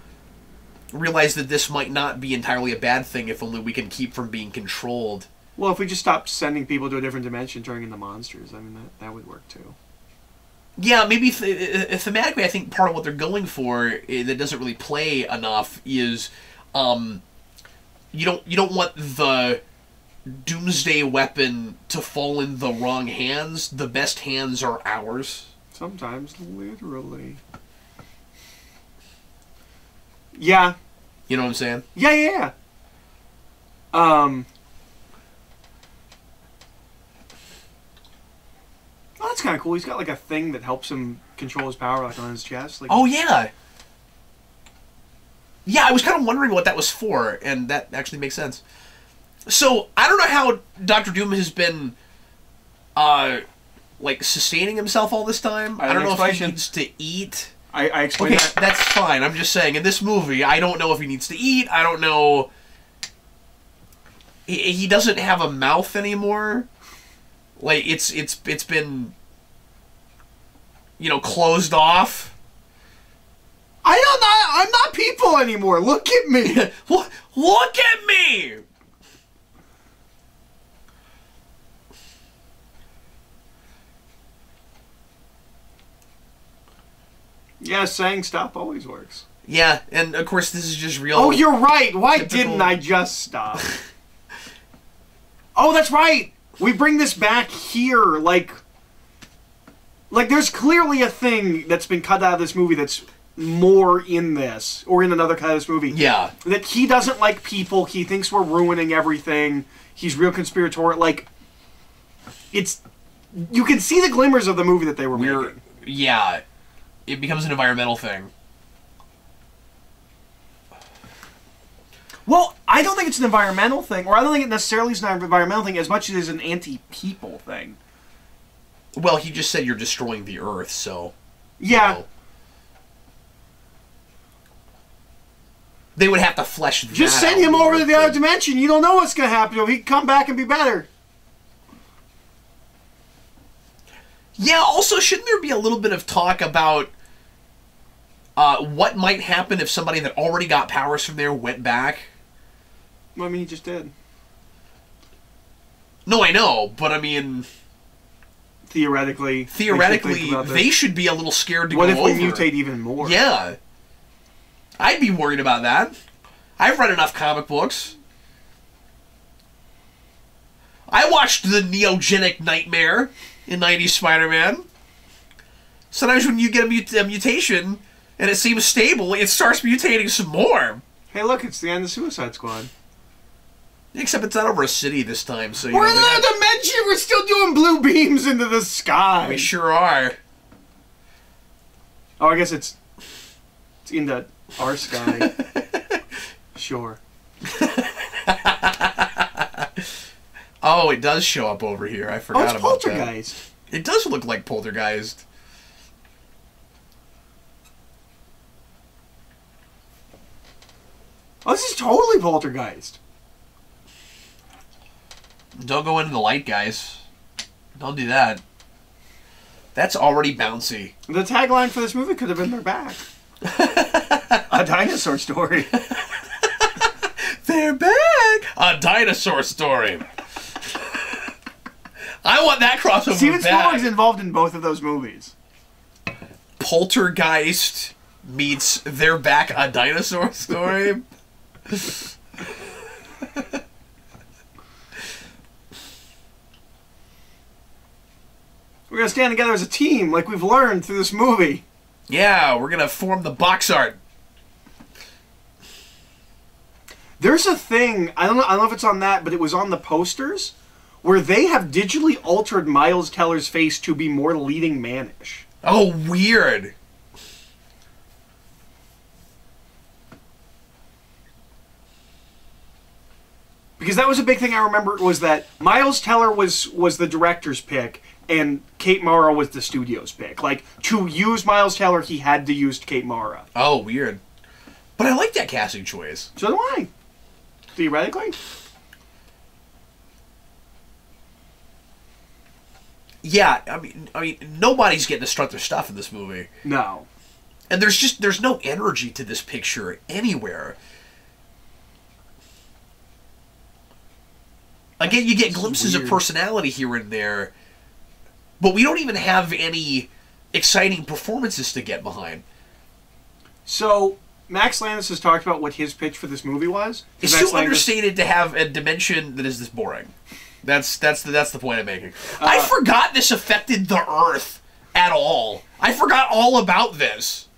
Speaker 1: Realize that this might not be entirely a bad thing if only we can keep from being controlled.
Speaker 2: Well, if we just stopped sending people to a different dimension, turning into monsters, I mean, that would work too.
Speaker 1: Yeah, maybe thematically, I think part of what they're going for that doesn't really play enough is, you don't want the doomsday weapon to fall in the wrong hands. The best hands are ours.
Speaker 2: Sometimes, literally. Yeah.
Speaker 1: You know what I'm saying?
Speaker 2: Yeah. Oh, that's kind of cool. He's got like a thing that helps him control his power, like on his chest. Like,
Speaker 1: oh yeah. Yeah, I was kind of wondering what that was for, and that actually makes sense. So I don't know how Dr. Doom has been, like sustaining himself all this time. I don't know if he needs to eat.
Speaker 2: I explained that.
Speaker 1: That's fine. I'm just saying, in this movie, I don't know if he needs to eat. I don't know. He doesn't have a mouth anymore. Like it's been, closed off.
Speaker 2: I'm not people anymore. Look at me.
Speaker 1: Look at me.
Speaker 2: Yeah, saying stop always works.
Speaker 1: Yeah, and of course this is just real.
Speaker 2: Oh, you're right. Why didn't I just stop? Oh, that's right. We bring this back here, like there's clearly a thing that's been cut out of this movie that's more in this, or in another cut of this movie.
Speaker 1: Yeah.
Speaker 2: That he doesn't like people. He thinks we're ruining everything. He's real conspiratorial. Like, it's... You can see the glimmers of the movie that they were making.
Speaker 1: Yeah. It becomes an environmental thing.
Speaker 2: Well, I don't think it's an environmental thing, or I don't think it necessarily is an environmental thing as much as it is an anti-people thing.
Speaker 1: Well, he just said you're destroying the Earth, so...
Speaker 2: Yeah.
Speaker 1: They would have to flesh that
Speaker 2: Just send him over to the other dimension. You don't know what's going to happen to him. He can come back and be better.
Speaker 1: Yeah, also, shouldn't there be a little bit of talk about what might happen if somebody that already got powers from there went back?
Speaker 2: Well, I mean, he just did.
Speaker 1: No, I know, but I mean...
Speaker 2: theoretically,
Speaker 1: they should be a little scared to
Speaker 2: what
Speaker 1: go
Speaker 2: if
Speaker 1: over.
Speaker 2: we mutate even more?
Speaker 1: Yeah. I'd be worried about that. I've read enough comic books. I watched the Neogenic Nightmare in 90s Spider-Man. Sometimes when you get a mutation and it seems stable, it starts mutating some more.
Speaker 2: Hey, look, it's the end of Suicide Squad.
Speaker 1: Except it's not over a city this time, so
Speaker 2: we're in another dimension. We're still doing blue beams into the sky.
Speaker 1: We sure are.
Speaker 2: Oh, I guess it's into our sky. Sure.
Speaker 1: Oh, it does show up over here. I forgot about
Speaker 2: Poltergeist.
Speaker 1: That. It does look like Poltergeist.
Speaker 2: Oh, this is totally Poltergeist.
Speaker 1: Don't go into the light, guys. Don't do that. That's already bouncy.
Speaker 2: The tagline for this movie could have been "They're back." A dinosaur story.
Speaker 1: They're back. A dinosaur story. I want that crossover.
Speaker 2: Steven Spielberg's involved in both of those movies.
Speaker 1: Poltergeist meets They're Back, a dinosaur story.
Speaker 2: We're gonna stand together as a team, like we've learned through this movie.
Speaker 1: Yeah, we're gonna form the box art.
Speaker 2: There's a thing, I don't know if it's on that, but it was on the posters, where they have digitally altered Miles Teller's face to be more leading man-ish.
Speaker 1: Oh, weird.
Speaker 2: Because that was a big thing I remember, was that Miles Teller was the director's pick, and Kate Mara was the studio's pick. Like, to use Miles Teller, he had to use Kate Mara.
Speaker 1: Oh, weird. But I like that casting choice.
Speaker 2: So do I. Theoretically.
Speaker 1: Yeah, I mean, nobody's getting to strut their stuff in this movie.
Speaker 2: No.
Speaker 1: And there's no energy to this picture anywhere. Again, you get glimpses of personality here and there, but we don't even have any exciting performances to get behind.
Speaker 2: So, Max Landis has talked about what his pitch for this movie was.
Speaker 1: It's too understated to have a dimension that is this boring. That's the point I'm making. I forgot this affected the Earth at all. I forgot all about this.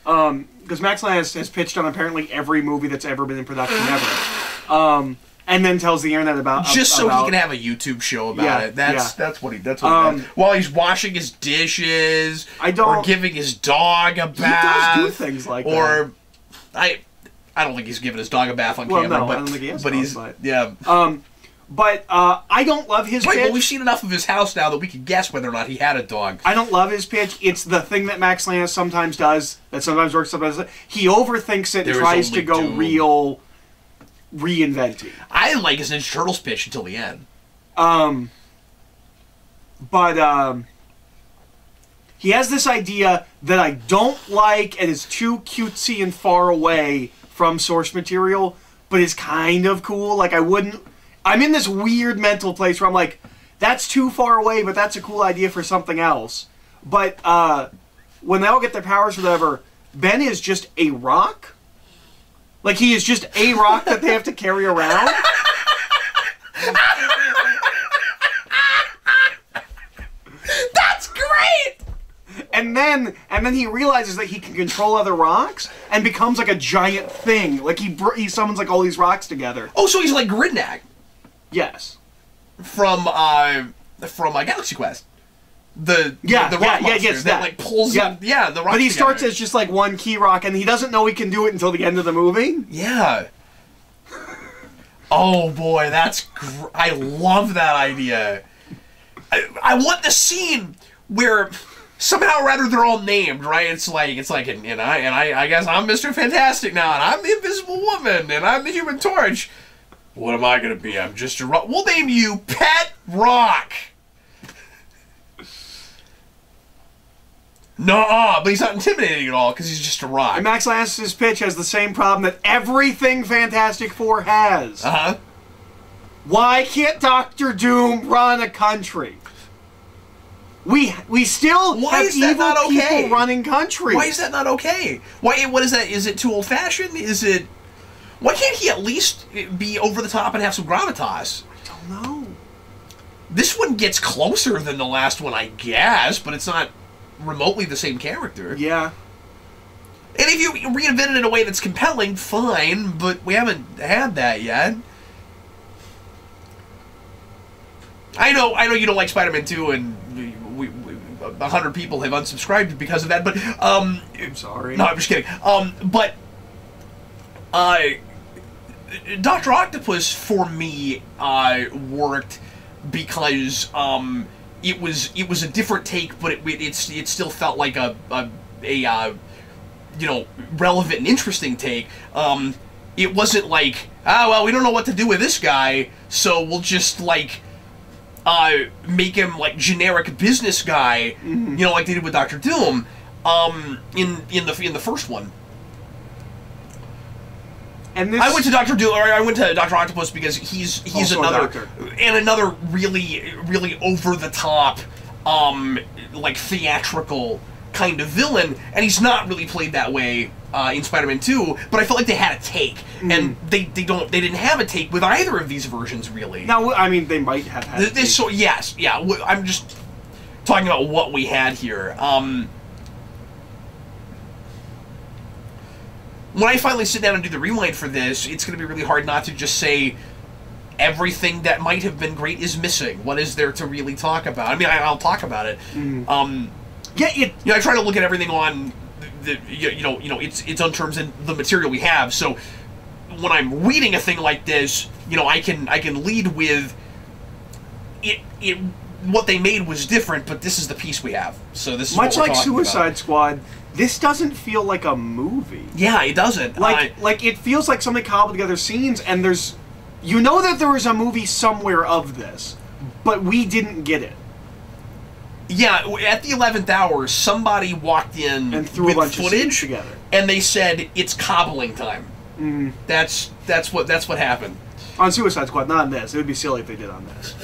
Speaker 2: Because Max Landis has pitched on apparently every movie that's ever been in production ever. And then tells the internet about
Speaker 1: he can have a YouTube show about it. That's what he does. While he's washing his dishes, or giving his dog a bath.
Speaker 2: He does do things like that.
Speaker 1: Or I don't think he's giving his dog a bath on camera.
Speaker 2: No, I don't think he has.
Speaker 1: But
Speaker 2: I don't love his pitch.
Speaker 1: Well, we've seen enough of his house now that we can guess whether or not he had a dog.
Speaker 2: I don't love his pitch. It's the thing that Max Landis sometimes does, that sometimes works, sometimes doesn't. He overthinks it and tries to go real reinventing.
Speaker 1: I like his Ninja Turtles pitch until the end.
Speaker 2: He has this idea that I don't like and is too cutesy and far away from source material, but is kind of cool. Like, I'm in this weird mental place where I'm like, that's too far away, but that's a cool idea for something else. But when they all get their powers or whatever, Ben is just a rock. Like, he is just a rock that they have to carry around.
Speaker 1: That's great!
Speaker 2: And then he realizes that he can control other rocks and becomes like a giant thing. Like, he summons like all these rocks together.
Speaker 1: Oh, so he's like Gridnack.
Speaker 2: Yes.
Speaker 1: From Galaxy Quest. The rock monster that like pulls the rocks.
Speaker 2: But he starts as just like one key rock, and he doesn't know he can do it until the end of the movie.
Speaker 1: Yeah. Oh boy, I love that idea. I want the scene where somehow or other they're all named, right? It's like I guess I'm Mr. Fantastic now, and I'm the Invisible Woman, and I'm the Human Torch. What am I gonna be? I'm just a rock. We'll name you Pet Rock. Nuh-uh, but he's not intimidating at all because he's just a rock.
Speaker 2: And Max Landis' pitch has the same problem that everything Fantastic Four has.
Speaker 1: Uh-huh.
Speaker 2: Why can't Dr. Doom run a country? We still
Speaker 1: Why
Speaker 2: have
Speaker 1: is that
Speaker 2: evil
Speaker 1: not okay?
Speaker 2: people running countries.
Speaker 1: Why is that not okay? Why? What is that? Is it too old-fashioned? Is it? Why can't he at least be over the top and have some gravitas?
Speaker 2: I don't know.
Speaker 1: This one gets closer than the last one, I guess, but it's not remotely the same character.
Speaker 2: Yeah.
Speaker 1: And if you reinvent it in a way that's compelling, fine, but we haven't had that yet. I know you don't like Spider-Man 2, and 100 people have unsubscribed because of that, but,
Speaker 2: I'm sorry.
Speaker 1: No, I'm just kidding. But, Dr. Octopus, for me, worked because, it was a different take, but it still felt like a you know, relevant and interesting take. It wasn't like, well, we don't know what to do with this guy, so we'll just, like, make him, like, generic business guy, you know, like they did with Dr. Doom, in the first one.
Speaker 2: And this...
Speaker 1: I went to Dr. Doom, or I went to Dr. Octopus because he's
Speaker 2: also
Speaker 1: another really over the top, like theatrical kind of villain, and he's not really played that way in Spider-Man 2. But I felt like they had a take, and they didn't have a take with either of these versions really.
Speaker 2: Now, I mean, they might have had.
Speaker 1: So yes, yeah. I'm just talking about what we had here. When I finally sit down and do the rewind for this, it's going to be really hard not to just say everything that might have been great is missing. What is there to really talk about? I mean, I'll talk about it.
Speaker 2: Yeah,
Speaker 1: you know, I try to look at everything on its own terms and the material we have. So when I'm reading a thing like this, you know, I can lead with it. What they made was different, but this is the piece we have. So this is
Speaker 2: much
Speaker 1: what we're
Speaker 2: like Suicide
Speaker 1: about.
Speaker 2: Squad. This doesn't feel like a movie.
Speaker 1: Yeah, it doesn't.
Speaker 2: Like it feels like somebody cobbled together scenes, and there's, you know, that there was a movie somewhere of this, but we didn't get it.
Speaker 1: Yeah, at the 11th hour, somebody walked in
Speaker 2: and threw
Speaker 1: with
Speaker 2: a bunch of
Speaker 1: footage
Speaker 2: scenes together,
Speaker 1: and they said it's cobbling time. That's what happened
Speaker 2: on Suicide Squad. Not on this. It would be silly if they did on this.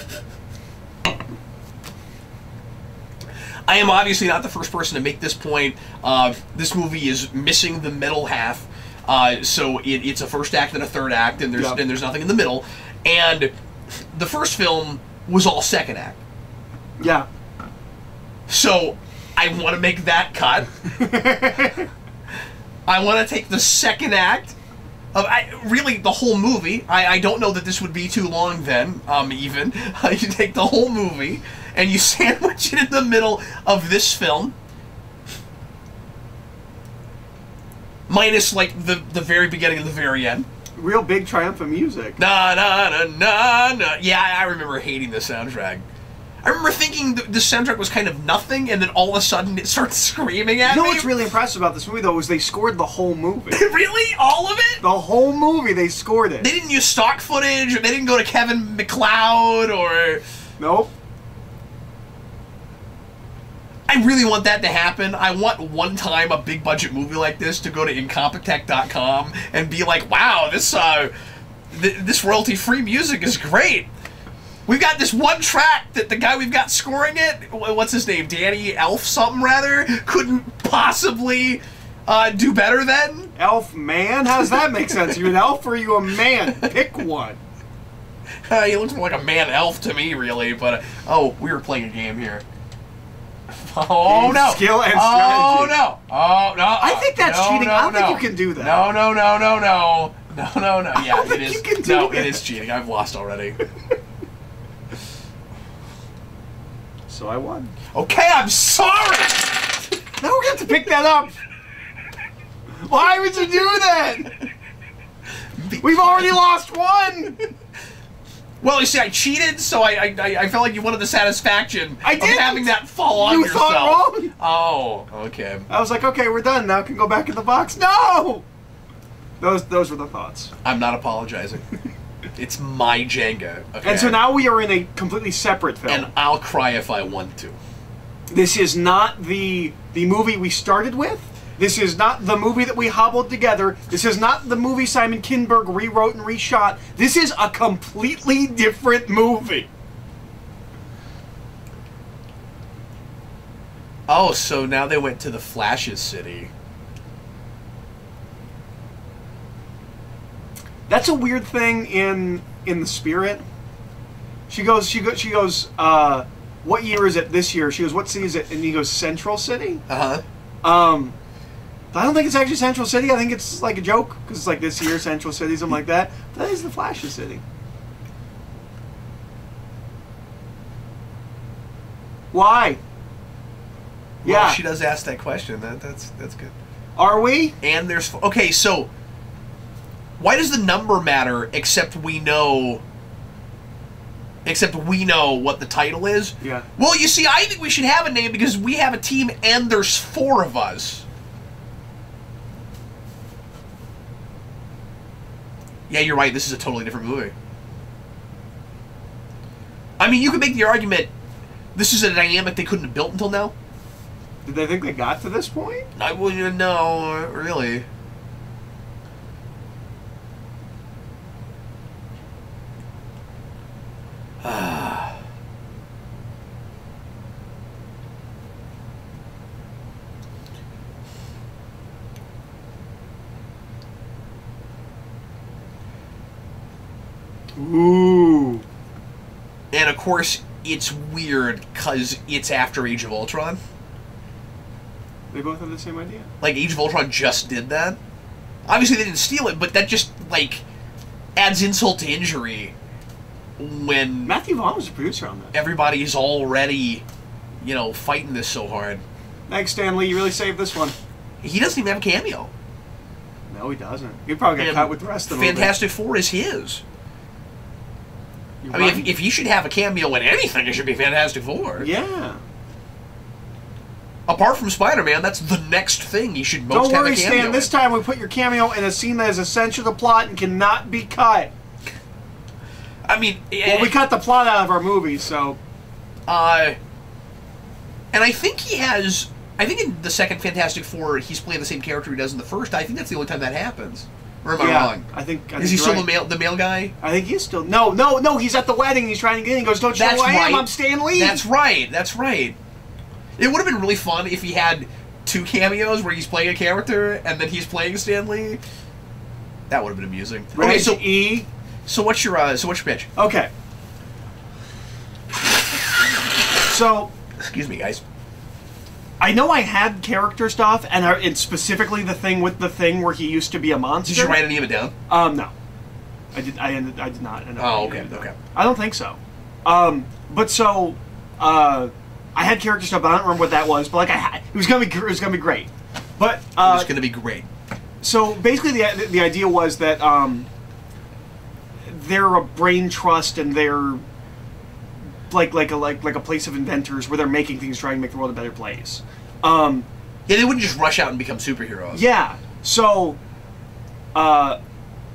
Speaker 1: I am obviously not the first person to make this point. This movie is missing the middle half, so it's a first act and a third act, and there's nothing in the middle. And the first film was all second act.
Speaker 2: Yeah.
Speaker 1: So I want to make that cut. I want to take the second act of really the whole movie. I don't know that this would be too long then. Even you take the whole movie and you sandwich it in the middle of this film, minus like the very beginning and the very end.
Speaker 2: Real big triumphant music.
Speaker 1: Na na na na na. Yeah, I remember hating the soundtrack. I remember thinking the soundtrack was kind of nothing, and then all of a sudden it starts screaming at me.
Speaker 2: You know what's really impressive about this movie, though, is they scored the whole movie.
Speaker 1: Really? All of it?
Speaker 2: The whole movie, they scored it.
Speaker 1: They didn't use stock footage, or they didn't go to Kevin MacLeod, or...
Speaker 2: Nope.
Speaker 1: I really want that to happen. I want one time a big budget movie like this to go to Incompetech.com and be like, wow, this royalty-free music is great. We've got this one track that the guy we've got scoring it, what's his name, Danny Elf something rather, couldn't possibly do better than.
Speaker 2: Elf man? How does that make sense? Are you an elf or are you a man? Pick one.
Speaker 1: He looks more like a man elf to me, really, but, oh, we were playing a game here. Oh, no.
Speaker 2: Skill and strategy.
Speaker 1: Oh, no. Oh, no.
Speaker 2: I think that's cheating. I don't think you can do that.
Speaker 1: No. Yeah, it is.
Speaker 2: You can do that.
Speaker 1: It is cheating. I've lost already.
Speaker 2: So I won.
Speaker 1: Okay, I'm sorry!
Speaker 2: Now we're going to have to pick that up. Why would you do that? We've already lost one.
Speaker 1: Well, you see, I cheated, so I felt like you wanted the satisfaction of
Speaker 2: didn't.
Speaker 1: having that fall on yourself.
Speaker 2: You thought wrong?
Speaker 1: Oh, okay.
Speaker 2: I was like, okay, we're done. Now I can go back in the box. No! Those were the thoughts.
Speaker 1: I'm not apologizing. It's my Jenga. Okay?
Speaker 2: And so now we are in a completely separate film.
Speaker 1: And I'll cry if I want to.
Speaker 2: This is not the movie we started with. This is not the movie that we hobbled together. This is not the movie Simon Kinberg rewrote and reshot. This is a completely different movie.
Speaker 1: Oh, so now they went to the Flash's city.
Speaker 2: That's a weird thing in the Spirit. She goes, what year is it this year? She goes, what city is it? And he goes, Central City?
Speaker 1: Uh-huh.
Speaker 2: I don't think it's actually Central City. I think it's like a joke, because it's like this year, Central City, something like that. That is the Flash's city. Why?
Speaker 1: Well,
Speaker 2: Yeah.
Speaker 1: she does ask that question. That's good.
Speaker 2: Are we?
Speaker 1: And there's... Okay, so... Why does the number matter except we know what the title is?
Speaker 2: Yeah.
Speaker 1: Well, you see, I think we should have a name because we have a team and there's 4 of us. Yeah, you're right. This is a totally different movie. I mean, you could make the argument this is a dynamic they couldn't have built until now.
Speaker 2: Did they think they got to this point?
Speaker 1: I wouldn't know, really.
Speaker 2: Ooh.
Speaker 1: And of course, it's weird because it's after Age of Ultron.
Speaker 2: They both have the same idea.
Speaker 1: Like, Age of Ultron just did that. Obviously, they didn't steal it, but that just, like, adds insult to injury when
Speaker 2: Matthew Vaughn was a producer on that.
Speaker 1: everybody's already, you know, fighting this so hard.
Speaker 2: Thanks, Stan Lee. You really saved this one.
Speaker 1: He doesn't even have a cameo.
Speaker 2: No, he doesn't. He probably got
Speaker 1: And
Speaker 2: cut with the rest of the
Speaker 1: Fantastic Four is his.
Speaker 2: movie.
Speaker 1: I mean, if he should have a cameo in anything, it should be Fantastic Four.
Speaker 2: Yeah.
Speaker 1: Apart from Spider-Man, that's the next thing he should most
Speaker 2: Don't
Speaker 1: have
Speaker 2: worry,
Speaker 1: a cameo
Speaker 2: Stan. This
Speaker 1: in.
Speaker 2: time we put your cameo in a scene that is essential to the plot and cannot be cut.
Speaker 1: I mean...
Speaker 2: Well, we cut the plot out of our movie, so...
Speaker 1: And I think he has... I think in the second Fantastic Four, he's playing the same character he does in the first. I think that's the only time that happens. Or am I wrong?
Speaker 2: I think
Speaker 1: Is he
Speaker 2: you're
Speaker 1: still
Speaker 2: right.
Speaker 1: the male guy?
Speaker 2: I think he's still... No, he's at the wedding. He's trying to get in. He goes, don't you know who I am? I'm Stan Lee.
Speaker 1: That's right. It would have been really fun if he had 2 cameos where he's playing a character and then he's playing Stan Lee. That would have been amusing. Okay, so
Speaker 2: E.
Speaker 1: So what's your pitch?
Speaker 2: Okay. So...
Speaker 1: Excuse me, guys.
Speaker 2: I know I had character stuff, and specifically the thing with the thing where he used to be a monster.
Speaker 1: Did you write any of it down?
Speaker 2: No. I did not end up
Speaker 1: Oh,
Speaker 2: writing
Speaker 1: okay,
Speaker 2: it down.
Speaker 1: okay.
Speaker 2: I don't think so. But so, I had character stuff, but I don't remember what that was. But like, it was gonna be great. But
Speaker 1: It was going to be great.
Speaker 2: so basically, the idea was that they're a brain trust, and they're like a place of inventors where they're making things, trying to make the world a better place.
Speaker 1: Yeah, they wouldn't just rush out and become superheroes.
Speaker 2: Yeah. So, a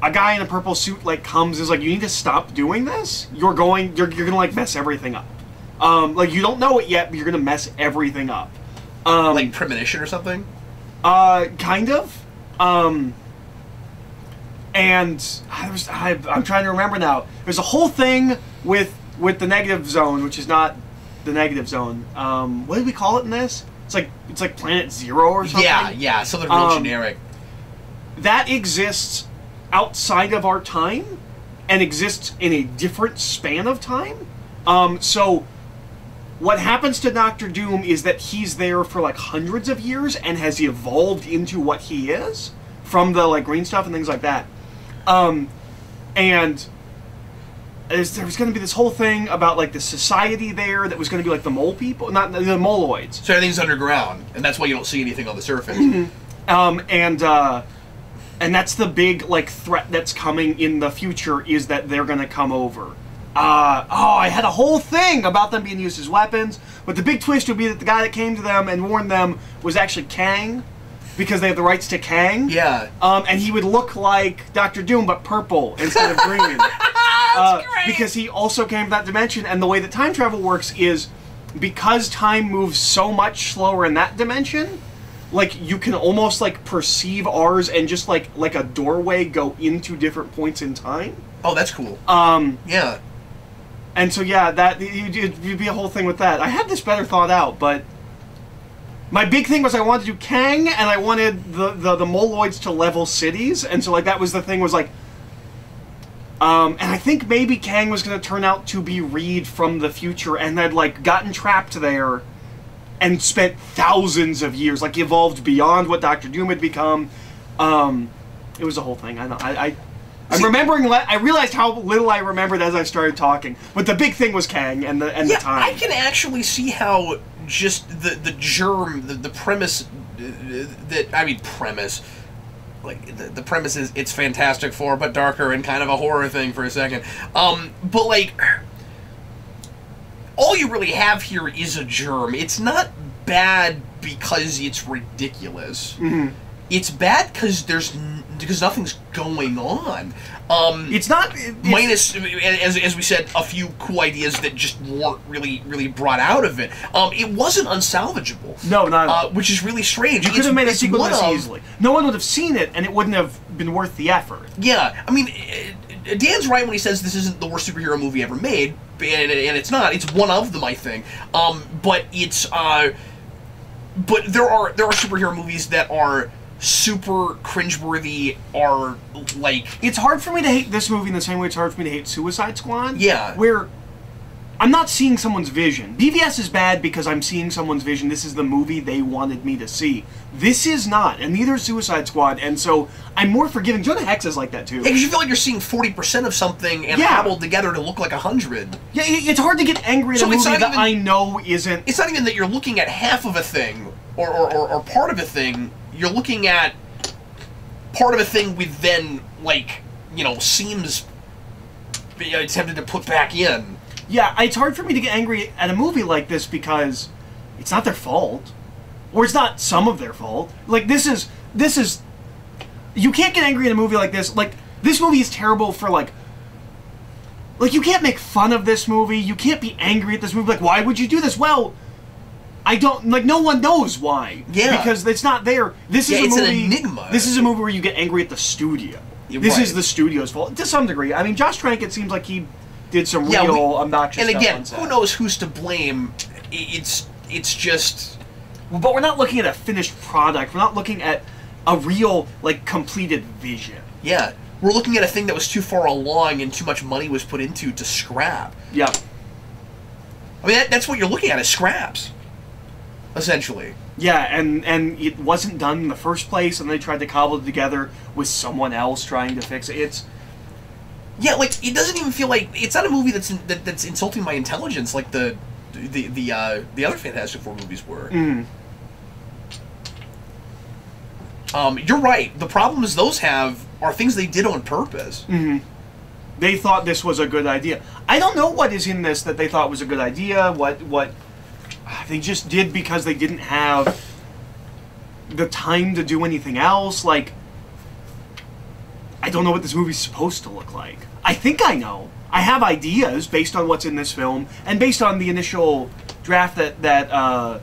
Speaker 2: guy in a purple suit like comes and is like, you need to stop doing this. You're gonna like mess everything up. Like you don't know it yet, but you're gonna mess everything up.
Speaker 1: Like premonition or something?
Speaker 2: Kind of. And I'm trying to remember now. There's a whole thing with the negative zone, which is not the negative zone. What did we call it in this? It's like Planet Zero or something.
Speaker 1: Yeah, something real generic.
Speaker 2: That exists outside of our time and exists in a different span of time. So what happens to Doctor Doom is that he's there for like hundreds of years and has evolved into what he is from the like green stuff and things like that. And there was going to be this whole thing about like the society there that was going to be like the mole people, not the moloids.
Speaker 1: So everything's underground, and that's why you don't see anything on the surface.
Speaker 2: And that's the big like threat that's coming in the future, is that they're going to come over. I had a whole thing about them being used as weapons, but the big twist would be that the guy that came to them and warned them was actually Kang, because they have the rights to Kang.
Speaker 1: Yeah.
Speaker 2: And he would look like Doctor Doom, but purple instead of green. Because he also came from that dimension, and the way that time travel works is, because time moves so much slower in that dimension, like, you can almost, like, perceive ours and just, like a doorway go into different points in time.
Speaker 1: Oh, that's cool. Yeah.
Speaker 2: And so, yeah, it'd be a whole thing with that. I had this better thought out, but My big thing was I wanted to do Kang, and I wanted the Moloids to level cities, and so like that was the thing was like. And I think maybe Kang was going to turn out to be Reed from the future, and had like gotten trapped there, and spent thousands of years, like evolved beyond what Doctor Doom had become. It was a whole thing. I'm remembering. I realized how little I remembered as I started talking. But the big thing was Kang and the time.
Speaker 1: I can actually see how just the germ, the premise premise. Like, the premise is it's Fantastic Four, but darker and kind of a horror thing for a second. But, like, all you really have here is a germ. It's not bad because it's ridiculous.
Speaker 2: Mm-hmm.
Speaker 1: It's bad because nothing's going on.
Speaker 2: It's not...
Speaker 1: minus, as we said, a few cool ideas that just weren't really brought out of it. It wasn't unsalvageable.
Speaker 2: No, not at all.
Speaker 1: Which is really strange.
Speaker 2: You could have made a sequel this easily. No one would have seen it, and it wouldn't have been worth the effort.
Speaker 1: Yeah, I mean, Dan's right when he says this isn't the worst superhero movie ever made, and it's not. It's one of them, I think. But it's... but there are superhero movies that are... super cringeworthy, are like...
Speaker 2: It's hard for me to hate this movie in the same way it's hard for me to hate Suicide Squad.
Speaker 1: Yeah.
Speaker 2: Where I'm not seeing someone's vision. BVS is bad because I'm seeing someone's vision. This is the movie they wanted me to see. This is not, and neither is Suicide Squad, and so I'm more forgiving. Jonah Hex is like that too.
Speaker 1: Yeah, because you feel like you're seeing 40% of something and cobbled together to look like 100.
Speaker 2: Yeah, it's hard to get angry at a movie that I know isn't...
Speaker 1: It's not even that you're looking at half of a thing, or part of a thing. You're looking at part of a thing with then, like, you know, seems attempted to put back in.
Speaker 2: Yeah, it's hard for me to get angry at a movie like this because it's not their fault. Or it's not some of their fault. Like, this is... You can't get angry at a movie like this. Like, this movie is terrible for, like, you can't make fun of this movie. You can't be angry at this movie. Like, why would you do this? Well... I don't, like, no one knows why.
Speaker 1: Yeah.
Speaker 2: Because it's not there. This is a movie...
Speaker 1: it's an enigma.
Speaker 2: This is a movie where you get angry at the studio. This is the studio's fault, to some degree. I mean, Josh Trank, it seems like he did some real obnoxious stuff.
Speaker 1: And again, who knows who's to blame? It's just...
Speaker 2: Well, but we're not looking at a finished product. We're not looking at a real, like, completed vision.
Speaker 1: Yeah. We're looking at a thing that was too far along and too much money was put into to scrap.
Speaker 2: Yeah.
Speaker 1: I mean, that's what you're looking at, is scraps. Essentially.
Speaker 2: Yeah, and it wasn't done in the first place, and they tried to cobble it together with someone else trying to fix it. It's...
Speaker 1: Yeah, like, it doesn't even feel like... It's not a movie that's insulting my intelligence like the other Fantastic Four movies were.
Speaker 2: Mm.
Speaker 1: You're right. The problems those have are things they did on purpose.
Speaker 2: Mm-hmm. They thought this was a good idea. I don't know what is in this that they thought was a good idea, what they just did because they didn't have the time to do anything else. Like, I don't know what this movie's supposed to look like. I think I know. I have ideas based on what's in this film, and based on the initial draft that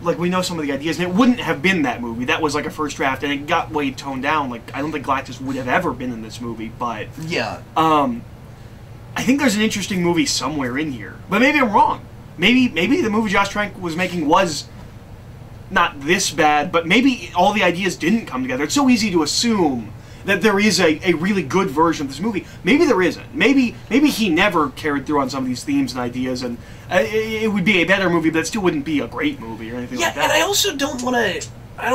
Speaker 2: like, we know some of the ideas, and it wouldn't have been that movie. That was like a first draft, and it got way toned down. Like, I don't think Galactus would have ever been in this movie, but...
Speaker 1: Yeah.
Speaker 2: I think there's an interesting movie somewhere in here. But maybe I'm wrong. Maybe the movie Josh Trank was making was not this bad, but maybe all the ideas didn't come together. It's so easy to assume that there is a really good version of this movie. Maybe there isn't. Maybe he never carried through on some of these themes and ideas, and it would be a better movie, but it still wouldn't be a great movie or anything like that.
Speaker 1: Yeah, and I also don't want to... I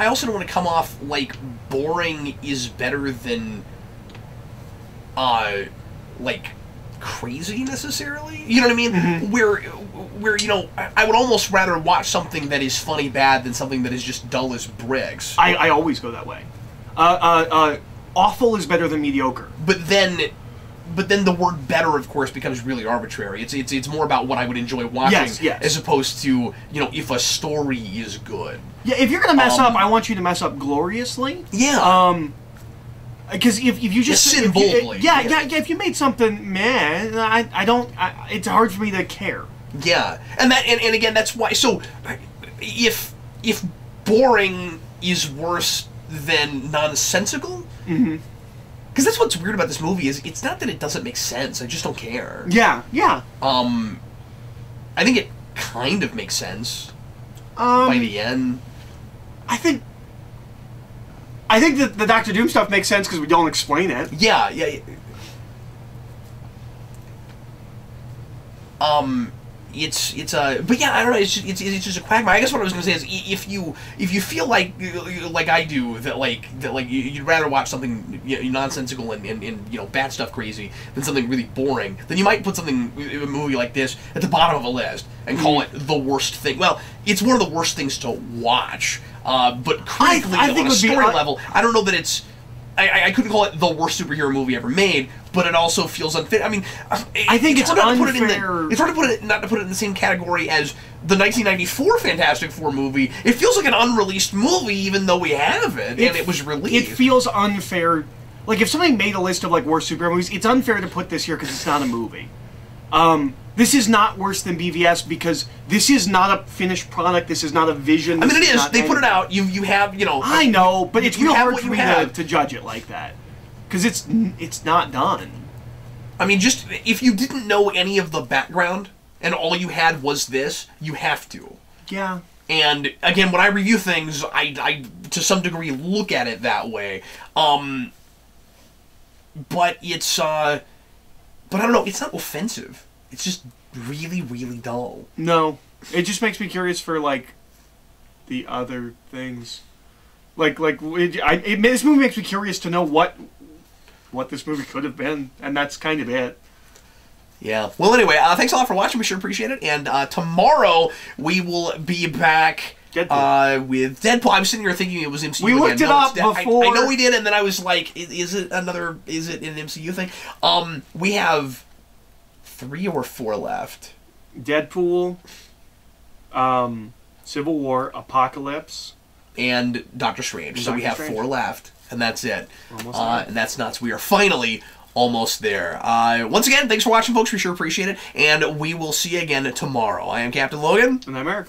Speaker 1: also don't want to come off like boring is better than, like, crazy necessarily. You know what I mean?
Speaker 2: Mm-hmm.
Speaker 1: Where you know, I would almost rather watch something that is funny bad than something that is just dull as bricks.
Speaker 2: I always go that way. Awful is better than mediocre.
Speaker 1: But then the word "better," of course, becomes really arbitrary. It's more about what I would enjoy watching,
Speaker 2: yes.
Speaker 1: as opposed to, you know, if a story is good.
Speaker 2: Yeah, if you're gonna mess up, I want you to mess up gloriously.
Speaker 1: Yeah.
Speaker 2: Because if you just
Speaker 1: sin boldly.
Speaker 2: If you made something meh, I don't. It's hard for me to care.
Speaker 1: Yeah, and again, that's why. So, if boring is worse than nonsensical,
Speaker 2: mm-hmm.
Speaker 1: Because that's what's weird about this movie is it's not that it doesn't make sense. I just don't care.
Speaker 2: Yeah.
Speaker 1: I think it kind of makes sense. by the end.
Speaker 2: I think that the Doctor Doom stuff makes sense because we don't explain it.
Speaker 1: Yeah. But yeah, I don't know. It's just a quagmire. I guess what I was going to say is, if you feel like I do, that you'd rather watch something nonsensical and bad stuff crazy than something really boring, then you might put a movie like this at the bottom of a list and call it the worst thing. Well, it's one of the worst things to watch. But critically, on a story level, I don't know that it's. I couldn't call it the worst superhero movie ever made, but it also feels unfit. I mean,
Speaker 2: I think it's unfair.
Speaker 1: It's hard to not to put it in the same category as the 1994 Fantastic Four movie. It feels like an unreleased movie, even though we have it, and it was released.
Speaker 2: It feels unfair. Like, if somebody made a list of worst superhero movies, it's unfair to put this here because it's not a movie. This is not worse than BVS because this is not a finished product. This is not a vision.
Speaker 1: I mean, it is. They put it out. You have.
Speaker 2: I know, but it's real hard for me to judge it like that because it's not done.
Speaker 1: I mean, just if you didn't know any of the background and all you had was this, you have to.
Speaker 2: Yeah.
Speaker 1: And again, when I review things, I to some degree look at it that way. But it's but I don't know. It's not offensive. It's just really, really dull.
Speaker 2: No, it just makes me curious for the other things. This movie makes me curious to know what this movie could have been, and that's kind of it.
Speaker 1: Yeah. Well, anyway, thanks a lot for watching. We sure appreciate it. And tomorrow we will be back with Deadpool. I was sitting here thinking it was MCU.
Speaker 2: We looked it up before.
Speaker 1: I know we did, and then I was like, is it an MCU thing? We have 3 or 4 left.
Speaker 2: Deadpool, Civil War, Apocalypse,
Speaker 1: and Doctor Strange. So we have 4 left, and that's it. And that's nuts. We are finally almost there. Once again, thanks for watching, folks. We sure appreciate it, and we will see you again tomorrow. I am Captain Logan.
Speaker 2: And I'm Eric.